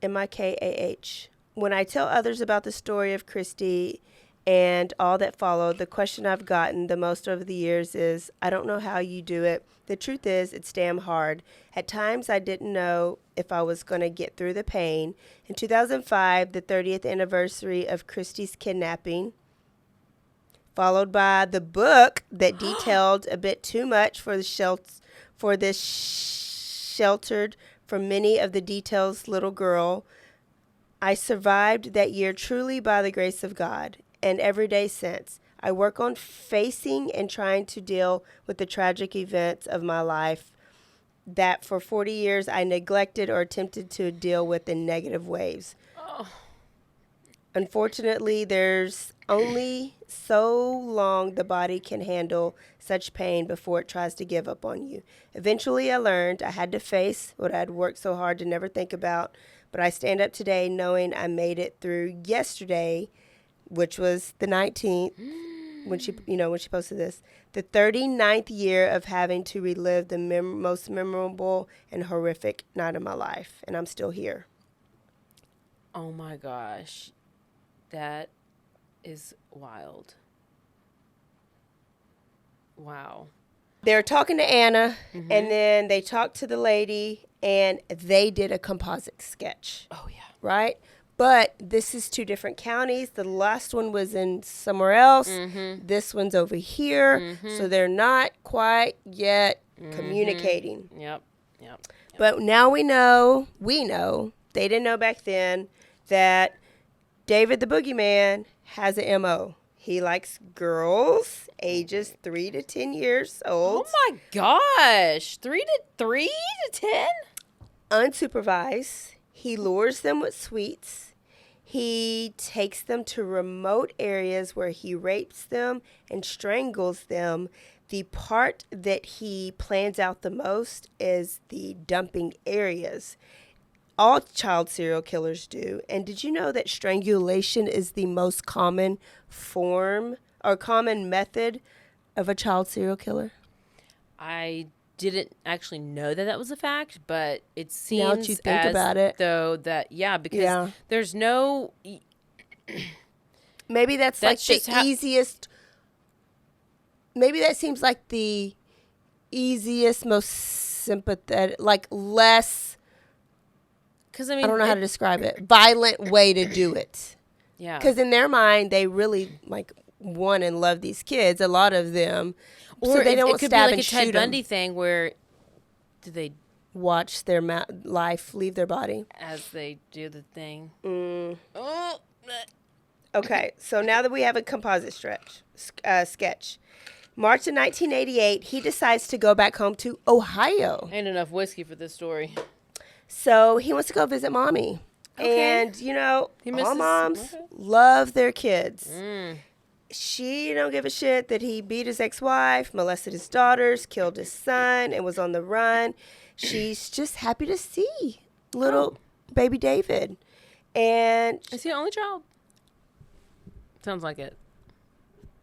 M-I-K-A-H. When I tell others about the story of Christy and all that followed, the question I've gotten the most over the years is, I don't know how you do it. The truth is, it's damn hard. At times, I didn't know if I was going to get through the pain. In 2005, the 30th anniversary of Christy's kidnapping, followed by the book that detailed a bit too much for this sheltered from many of the details little girl. I survived that year truly by the grace of God, and every day since. I work on facing and trying to deal with the tragic events of my life that for 40 years I neglected or attempted to deal with in negative ways. Oh. Unfortunately, there's only so long the body can handle such pain before it tries to give up on you. Eventually, I learned I had to face what I had worked so hard to never think about. But I stand up today knowing I made it through yesterday, which was the 19th, when she posted this, the 39th year of having to relive the most memorable and horrific night of my life. And I'm still here. Oh my gosh. That is wild. Wow. They're talking to Anna, and then they talked to the lady, and they did a composite sketch. Oh, yeah. Right? But this is 2 different counties. The last one was in somewhere else. This one's over here. So they're not quite yet communicating. Yep. But now we know, they didn't know back then, that David the Boogeyman has an M.O. He likes girls ages 3 to 10 years old. Oh, my gosh. 3 to 10? Unsupervised. He lures them with sweets. He takes them to remote areas where he rapes them and strangles them. The part that he plans out the most is the dumping areas. All child serial killers do. And did you know that strangulation is the most common form or common method of a child serial killer? I didn't actually know that was a fact, but it seems Now that you think about it, though that because there's no. Maybe that's like the easiest. Maybe that seems like the easiest, most sympathetic, like less. Because I don't know how to describe it. Violent way to do it. Yeah. Because in their mind, they really like want and love these kids. A lot of them. Or so they don't it could stab be like and a Ted shoot Bundy them. thing where do they Watch their life leave their body as they do the thing? Oh. Okay, so now that we have a composite sketch, March of 1988, he decides to go back home to Ohio. Ain't enough whiskey for this story. So he wants to go visit mommy. Okay. And, you know, He all misses- moms okay. love their kids. She don't give a shit that he beat his ex-wife, molested his daughters, killed his son, and was on the run. She's just happy to see little baby David. And Is he the only child? Sounds like it.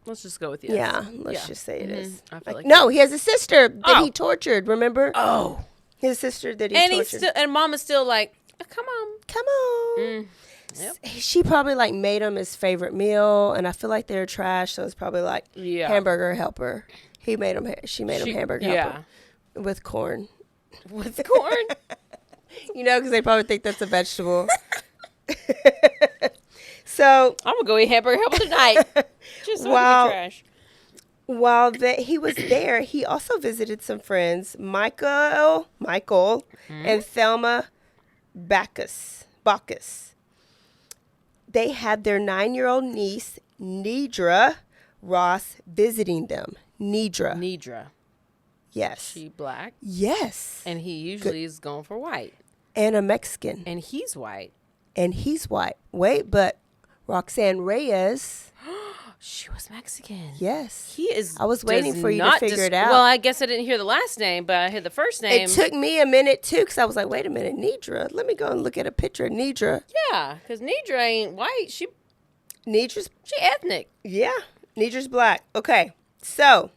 Let's just go with yes. yeah, let's just say it is. I feel like no, he has a sister that he tortured, remember? Oh. His sister that he And tortured. and mom is still like, oh, come on. Come on. Yep. She probably like made him his favorite meal, and I feel like they're trash, so it's probably like hamburger helper. She made him hamburger helper with corn. With corn? You know, because they probably think that's a vegetable. So I'm gonna go eat hamburger helper tonight. Just so trash. While he was there, he also visited some friends, Michael, and Thelma Bacchus. They had their 9-year-old niece, Nedra Ross, visiting them. Nedra. Yes. She black. Yes. And he usually is going for white. And a Mexican. And he's white. Wait, but Roxanne Reyes. She was Mexican. Yes. He is. I was waiting for you to figure it out. Well, I guess I didn't hear the last name, but I heard the first name. It took me a minute, too, because I was like, wait a minute, Nedra. Let me go and look at a picture of Nedra. Yeah, because Nedra ain't white. She ethnic. Yeah, Nedra's black. Okay, so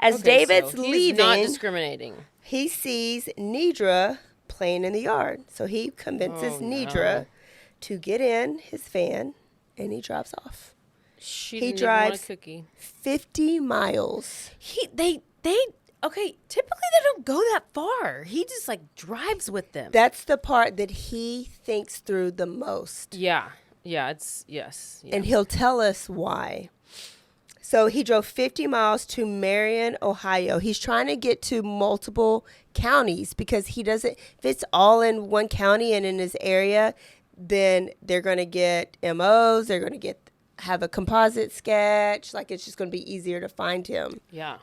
as David's leaving, he's not discriminating. He sees Nedra playing in the yard. So he convinces Nedra to get in his van, and he drives off. He drives want a cookie. 50 miles. Typically they don't go that far. He just like drives with them. That's the part that he thinks through the most. Yeah, it's yes. Yeah. And he'll tell us why. So he drove 50 miles to Marion, Ohio. He's trying to get to multiple counties because he doesn't, if it's all in one county and in his area, then they're going to get MOs, they're going to have a composite sketch. Like, it's just going to be easier to find him. Yeah.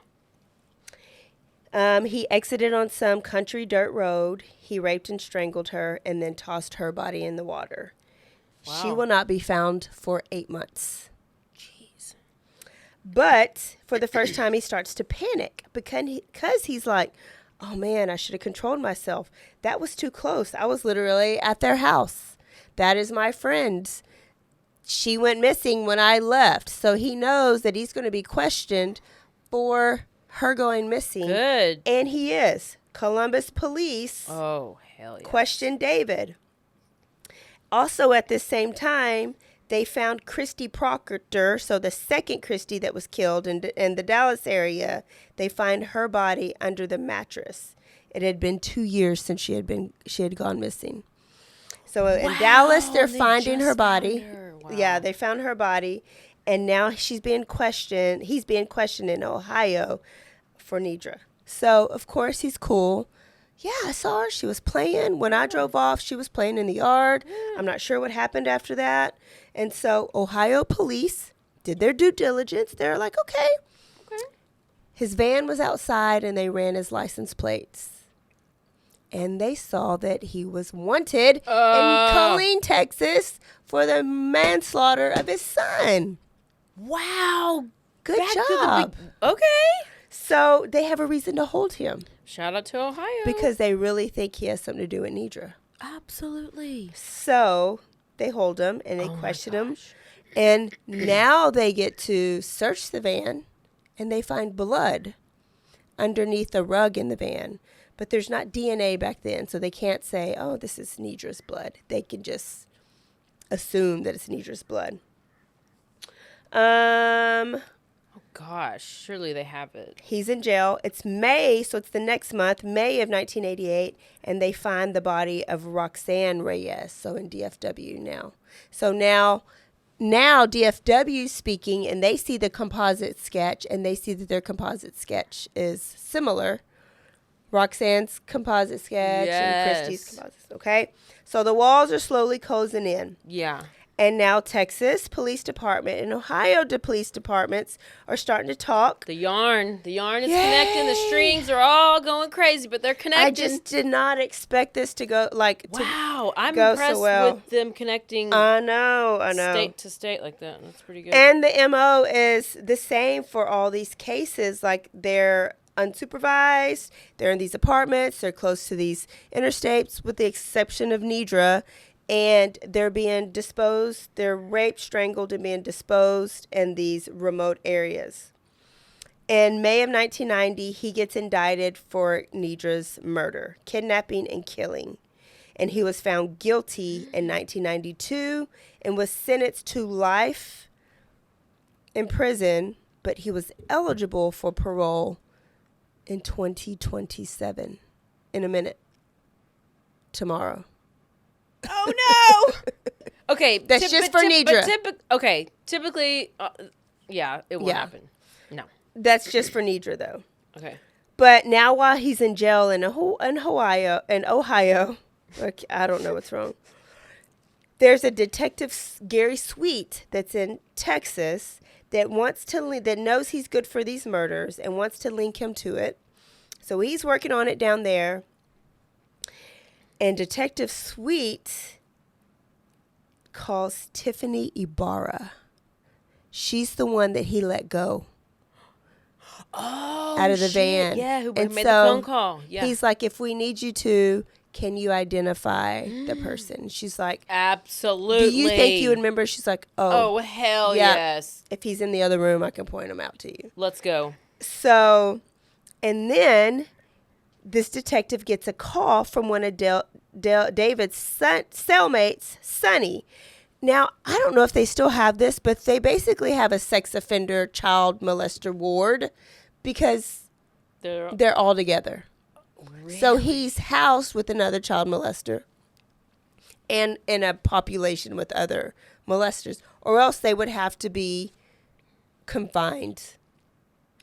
He exited on some country dirt road. He raped and strangled her and then tossed her body in the water. Wow. She will not be found for 8 months. Jeez. But for the first time, he starts to panic because he's like, oh, man, I should have controlled myself. That was too close. I was literally at their house. That is my friend. She went missing when I left. So he knows that he's going to be questioned for her going missing. Good. And he is. Columbus police questioned David. Also at this same time, they found Christy Proctor, so the second Christy that was killed in the Dallas area. They find her body under the mattress. It had been 2 years since she had gone missing. So in Dallas, they're finding her body. Wow. Yeah, they found her body, and now he's being questioned in Ohio for Nedra. So, of course, he's cool. Yeah, I saw her. She was playing. When I drove off, she was playing in the yard. Yeah. I'm not sure what happened after that. And so Ohio police did their due diligence. They're like, okay. His van was outside, and they ran his license plates. and they saw that he was wanted in Killeen, Texas for the manslaughter of his son. Wow. Good Back to the job. okay. So they have a reason to hold him Shout out to Ohio. because they really think he has something to do with Nidra. Absolutely. So they hold him and they Oh my question him. gosh. And now they get to search the van and they find blood underneath a rug in the van. But there's not DNA back then, so they can't say, oh, this is Nidra's blood. They can just assume that it's Nidra's blood. Oh gosh, surely they have it. He's in jail. It's May, so it's the next month, May of 1988, and they find the body of Roxanne Reyes, so in DFW now. So now DFW is speaking, and they see the composite sketch, and they see that their composite sketch is similar. Roxanne's composite sketch and Christy's composite. Okay, so the walls are slowly closing in. Yeah. And now Texas Police Department and Ohio police departments are starting to talk. The yarn is connecting. The strings are all going crazy, but they're connecting. I just did not expect this to go wow, I'm go impressed so well. with them connecting I know. state to state like that. That's pretty good. And the MO is the same for all these cases. Like they're unsupervised, they're in these apartments, they're close to these interstates with the exception of Nidra. And they're being disposed, they're raped, strangled, and being disposed in these remote areas. In May of 1990, he gets indicted for Nidra's murder, kidnapping, and killing. And he was found guilty in 1992 and was sentenced to life in prison, but he was eligible for parole in 2027. In a minute. Tomorrow. Oh no! Okay, that's just for Nidra. Typically, yeah, it will happen. No, that's just for Nidra though. Okay, but now while he's in jail in Ohio, I don't know what's wrong. There's a detective, Gary Sweet, that's in Texas that knows he's good for these murders and wants to link him to it. So he's working on it down there. And Detective Sweet calls Tiffany Ibarra. She's the one that he let go. Oh, out of the van. Yeah, who and made so the phone call. Yeah. He's like, if we need you to, can you identify the person? She's like, absolutely. Do you think you would remember? She's like, oh hell yes. If he's in the other room, I can point him out to you. Let's go. So, and then this detective gets a call from one of David's cellmates, Sonny. Now, I don't know if they still have this, but they basically have a sex offender child molester ward because they're all together. Really? So he's housed with another child molester and in a population with other molesters, or else they would have to be confined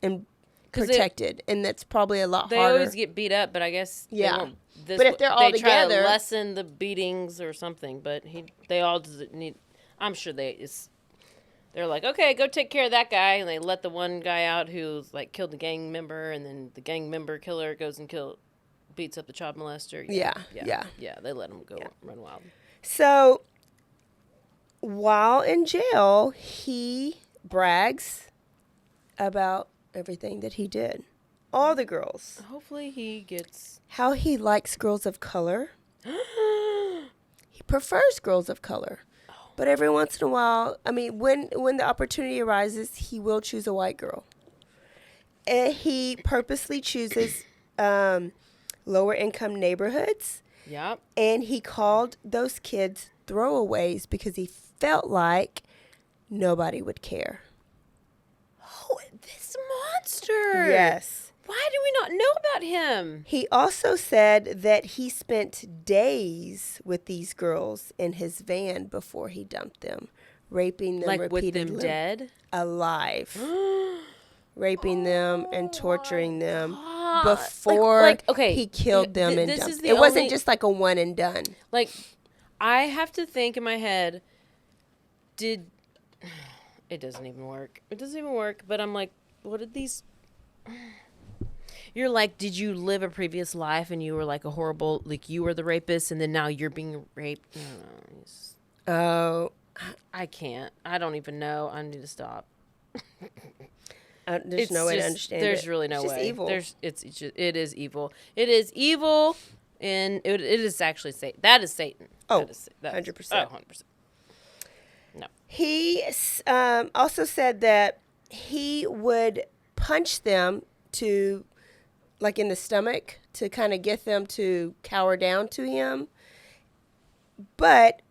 and protected, and that's probably a lot harder. They always get beat up, but I guess yeah. They won't. But if they're all they together, try to lessen the beatings or something. But they all need. I'm sure they're like, okay, go take care of that guy, and they let the one guy out who's like killed the gang member, and then the gang member killer goes and beats up the child molester. Yeah. They let him go run wild. So while in jail, he brags about everything that he did. All the girls. Hopefully he gets... How he likes girls of color. He prefers girls of color. But every once in a while, I mean, when the opportunity arises, he will choose a white girl. And he purposely chooses lower income neighborhoods. Yep. And he called those kids throwaways because he felt like nobody would care. Oh, this monster. Yes. Why do we not know about him? He also said that he spent days with these girls in his van before he dumped them, raping them repeatedly. With them dead? Alive. Raping them and torturing them before he killed them and dumped them. It wasn't just like a one and done. Like, I have to think in my head, it doesn't even work. It doesn't even work, but I'm like, what did these... You're like, did you live a previous life and you were like a horrible, like you were the rapist and then now you're being raped? Oh, I can't. I don't even know. I need to stop. there's no way to understand There's it. really no It's just way. evil. It is evil. It is evil, and it is actually Satan. That is Satan. Oh, that is, 100%. Oh, 100%. No. He also said that he would punch them to, like in the stomach, to kind of get them to cower down to him. But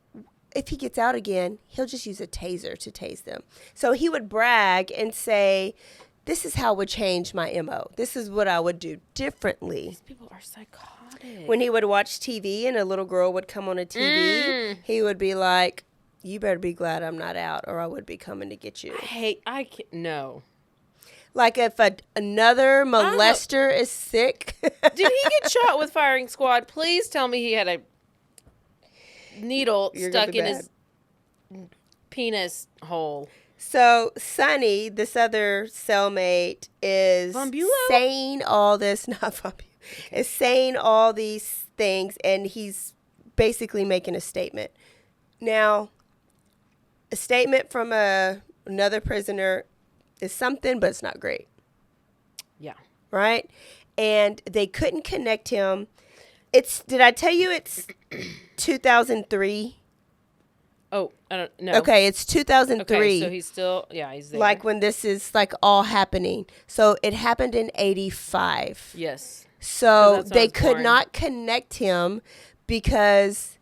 if he gets out again, he'll just use a taser to tase them. So he would brag and say, this is how I would change my MO. This is what I would do differently. These people are psychotic. When he would watch TV and a little girl would come on a TV, he would be like, you better be glad I'm not out or I would be coming to get you. I can't, no. Like if another molester is sick. Did he get shot with firing squad? Please tell me he had a needle stuck in his penis hole. So Sonny, this other cellmate, is saying all this, is saying all these things, and he's basically making a statement. Now, a statement from another prisoner is something, but it's not great. Yeah. Right? And they couldn't connect him. Did I tell you it's 2003? Oh, I don't know. Okay, it's 2003. Okay, so he's still, he's there. Like when this is like all happening. So it happened in 85. Yes. So they could not connect him because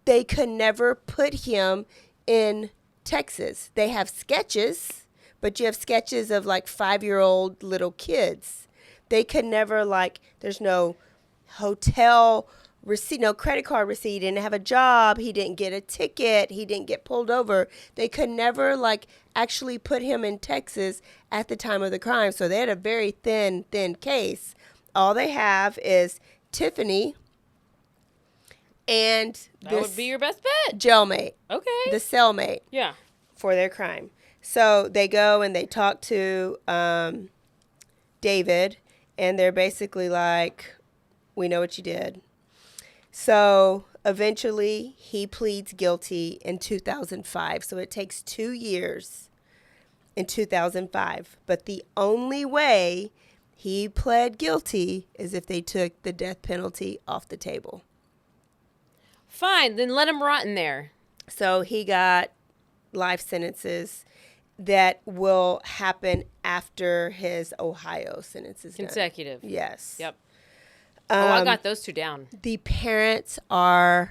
they could never put him in Texas. They have sketches, but you have sketches of like 5-year-old little kids. They could never, like, there's no hotel receipt, no credit card receipt. He didn't have a job. He didn't get a ticket. He didn't get pulled over. They could never, like, actually put him in Texas at the time of the crime. So they had a very thin case. All they have is Tiffany and that would be your best bet. Jailmate. Okay. The cellmate. Yeah. For their crime. So they go and they talk to David, and they're basically like, we know what you did. So eventually he pleads guilty in 2005. So it takes 2 years in 2005. But the only way he pled guilty is if they took the death penalty off the table. Fine, then let him rot in there. So he got life sentences that will happen after his Ohio sentence is done. Consecutive. Yes. Yep. I got those two down. The parents were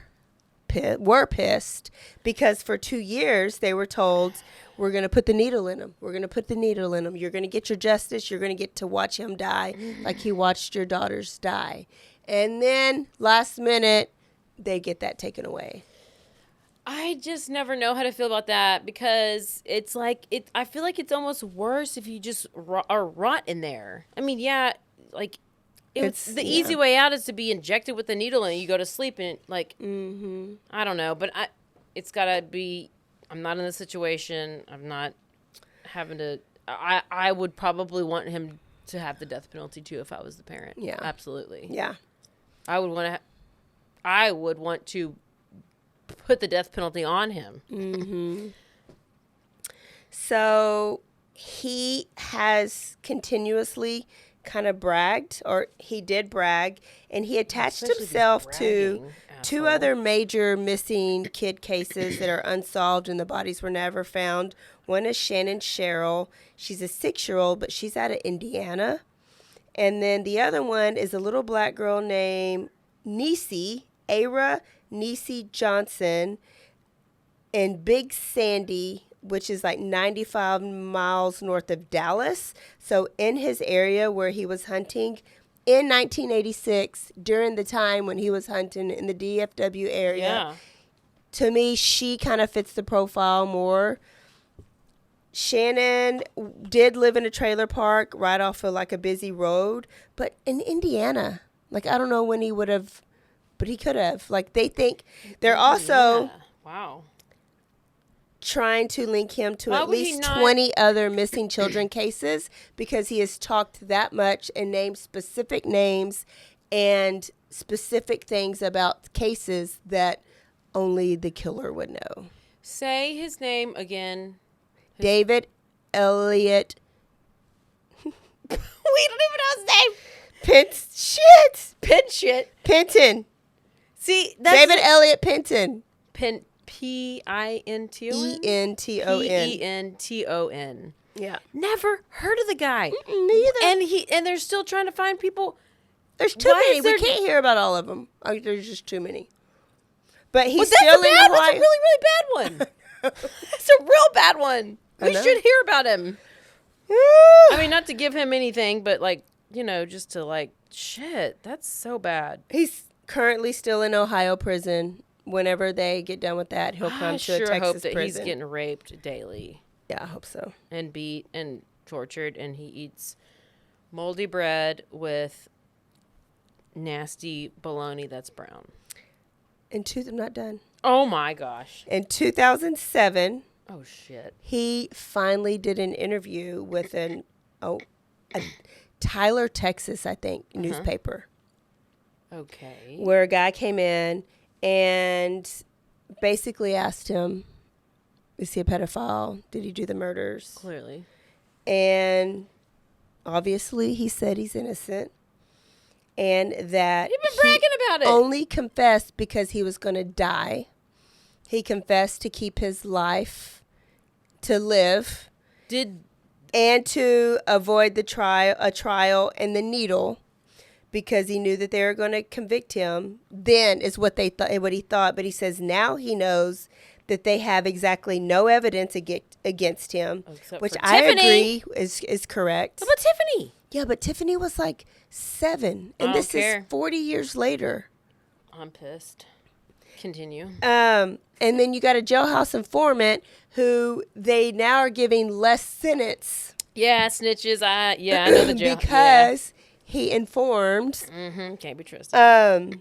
pissed because for 2 years they were told, we're going to put the needle in him. We're going to put the needle in him. You're going to get your justice. You're going to get to watch him die like he watched your daughters die. And then last minute, they get that taken away. I just never know how to feel about that because it's like, I feel like it's almost worse if you just rot in there. I mean, yeah, like, the easy way out is to be injected with the needle and you go to sleep and like, I don't know, but it's gotta be, I'm not in the situation. I'm not having to, I would probably want him to have the death penalty too if I was the parent. Yeah. Absolutely. Yeah. I would want to put the death penalty on him. Mm-hmm. So he has continuously kind of bragged, or he did brag, and he attached himself to two other major missing kid cases that are unsolved and the bodies were never found. One is Shannon Sherrill. She's a 6-year-old, but she's out of Indiana. And then the other one is a little black girl named Ara Niecy Johnson in Big Sandy, which is like 95 miles north of Dallas. So in his area where he was hunting in 1986, during the time when he was hunting in the DFW area, to me, she kind of fits the profile more. Shannon did live in a trailer park right off of like a busy road, but in Indiana, like I don't know when he would have, but he could have. Like they think they're also trying to link him to Why at would he least not- 20 other missing children cases because he has talked that much and named specific names and specific things about cases that only the killer would know. Say his name again. David Elliot We don't even know his name. Penton. See, that's David Elliot Penton. Pinton. Penton. Yeah. Never heard of the guy. Me either. And they're still trying to find people. There's too Why many. is there- We can't hear about all of them. There's just too many. But he's But that's still a bad in one. Hawaii. That's a really, really bad one. That's a real bad one. I We know. should hear about him. I mean, not to give him anything, but just to shit, that's so bad. He's currently still in Ohio prison. Whenever they get done with that, he'll come I to a sure Texas hope that prison. he's getting raped daily Yeah, I hope so. and beat and tortured, and he eats moldy bread with nasty bologna that's brown. I'm not done. Oh my gosh. In 2007, Oh shit. he finally did an interview with a Tyler, Texas, I think, newspaper, Okay. where a guy came in and basically asked him, is he a pedophile? Did he do the murders? Clearly. And obviously he said he's innocent and that You've been bragging about it. only confessed because he was going to die. He confessed to keep his life, to live, and to avoid a trial and the needle, because he knew that they were going to convict him. Then is what he thought. But he says now he knows that they have exactly no evidence against him, Except which for I Tiffany. agree is correct. How about Tiffany? Yeah, but Tiffany was like 7, and I this don't care. is 40 years later. I'm pissed. Continue. And then you got a jailhouse informant who they now are giving less sentence. Yeah, snitches. I know the jail. Because he informed. Can't be trusted.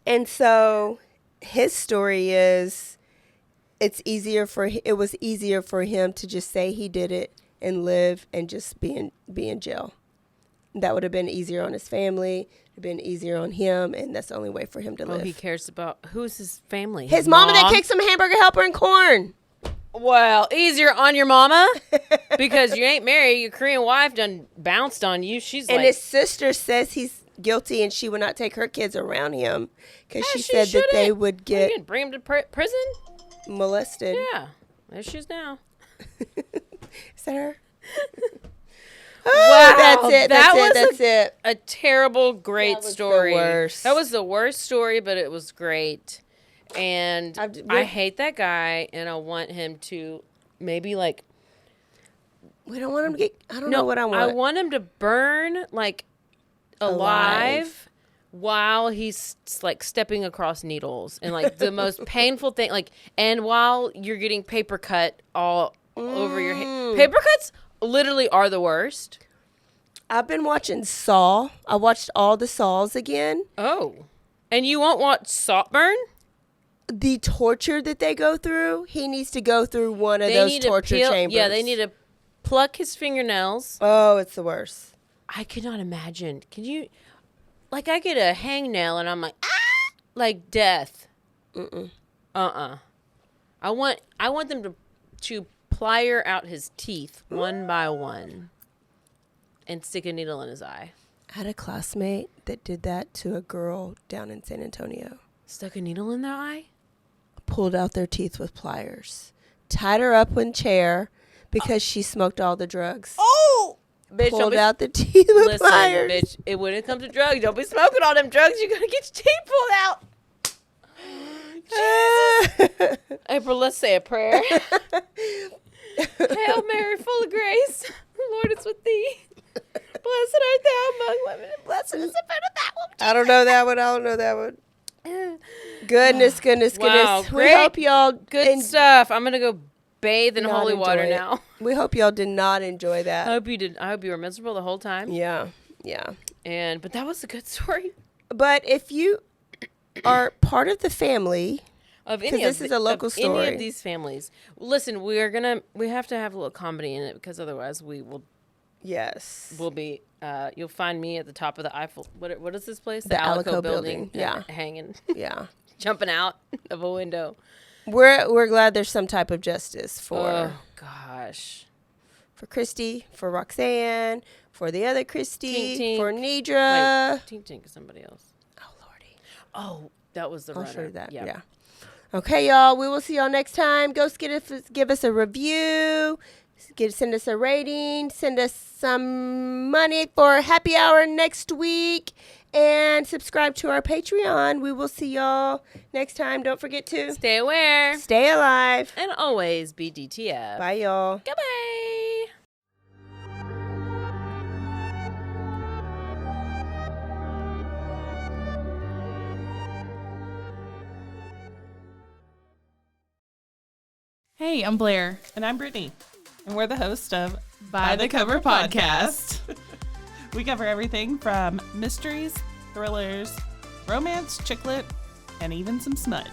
And so his story is it was easier for him to just say he did it and live and just be in jail. That would have been easier on his family. It would have been easier on him, and that's the only way for him to live. He cares about who's his family. His mama that kicked some hamburger helper and corn. Well, easier on your mama because you ain't married. Your Korean wife done bounced on you. She's And like, his sister says he's guilty and she would not take her kids around him because Yeah, she she said that they shouldn't. would What, you get gonna bring him to prison. molested. Yeah, there she is now. Is that her? Wow, That's it. that was That's it. A terrible, great That was the story. worst. That was the worst story, but it was great. And I hate that guy, and I want him to maybe We don't want him to get. I don't know what I want. I want him to burn alive while he's stepping across needles and the most painful thing. And while you're getting paper cut all over your head. Paper cuts literally are the worst. I've been watching Saw. I watched all the Saws again. Oh, and you won't watch Saltburn? The torture that they go through, he needs to go through one of those torture chambers. Yeah, they need to pluck his fingernails. Oh, it's the worst. I could not imagine. Can you, I get a hangnail and I'm like, like death. I want them to plier out his teeth one by one and stick a needle in his eye. I had a classmate that did that to a girl down in San Antonio. Stuck a needle in their eye? Pulled out their teeth with pliers. Tied her up in a chair because she smoked all the drugs. Oh! Bitch, Pulled out the teeth with listen, pliers. bitch, when it comes to drugs, don't be smoking all them drugs. You're going to get your teeth pulled out. Jesus. April, let's say a prayer. Hail Mary, full of grace. The Lord is with thee. Blessed art thou among women, and blessed is the fruit of thy womb. I don't know that one. Goodness. Wow, We great. hope y'all Good stuff. I'm going to go bathe in not holy water enjoy it. now. We hope y'all did not enjoy I that. hope you did. I hope you were miserable the whole time. Yeah. But that was a good story. But if you are part of the family, Of 'Cause any this is a local story. Any of these families. Listen, we have to have a little comedy in it because otherwise we'll be. You'll find me at the top of the Eiffel. What is this place? The Alico building. Yeah. Hanging. Yeah. Jumping out of a window. We're glad there's some type of justice for. Oh gosh. For Christy, for Roxanne, for the other Christy, Tink. for Nidra. Wait, Tink is somebody else. Oh lordy. Oh, that was the I'll runner. show you that. Yep. Yeah. Okay, y'all. We will see y'all next time. Go give us a review. Send us a rating. Send us some money for happy hour next week. And subscribe to our Patreon. We will see y'all next time. Don't forget to Stay aware. stay alive. And always be DTF. Bye, y'all. Goodbye. Hey, I'm Blair. And I'm Brittany. And we're the host of By the Cover Podcast. We cover everything from mysteries, thrillers, romance, chick lit, and even some smut.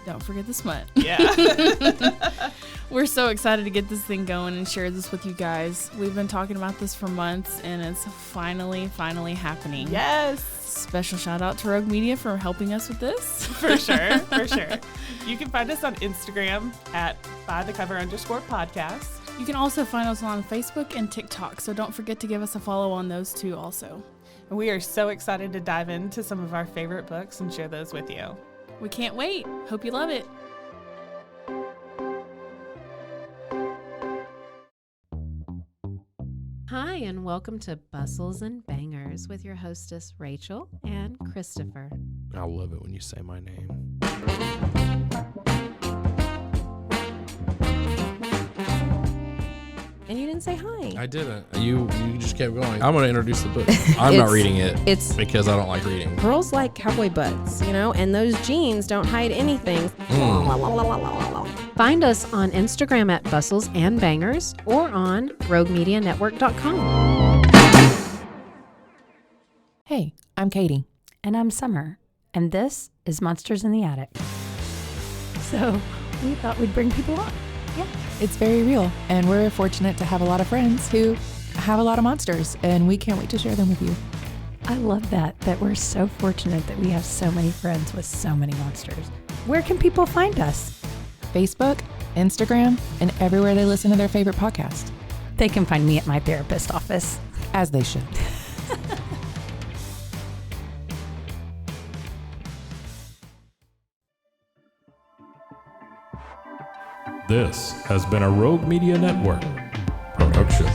Don't forget the smut. Yeah. We're so excited to get this thing going and share this with you guys. We've been talking about this for months, and it's finally happening. Yes. Special shout out to Rogue Media for helping us with this. For sure. You can find us on Instagram at bythecover_podcast. You can also find us on Facebook and TikTok, so don't forget to give us a follow on those two also. And we are so excited to dive into some of our favorite books and share those with you. We can't wait. Hope you love it. Hi, and welcome to Bustles and Bangers with your hostess, Rachel and Christopher. I love it when you say my name. And you didn't say hi. I didn't. You just kept going. I'm going to introduce the book. I'm not reading it. It's because I don't like reading. girls like cowboy butts, and those jeans don't hide anything. Find us on Instagram at Bustles and Bangers or on RogueMediaNetwork.com. Hey, I'm Katie. And I'm Summer, and this is Monsters in the Attic. So we thought we'd bring people on. Yeah, it's very real, and we're fortunate to have a lot of friends who have a lot of monsters, and we can't wait to share them with you. I love that we're so fortunate that we have so many friends with so many monsters. Where can people find us? Facebook, Instagram, and everywhere they listen to their favorite podcast. They can find me at my therapist's office. As they should. This has been a Rogue Media Network production.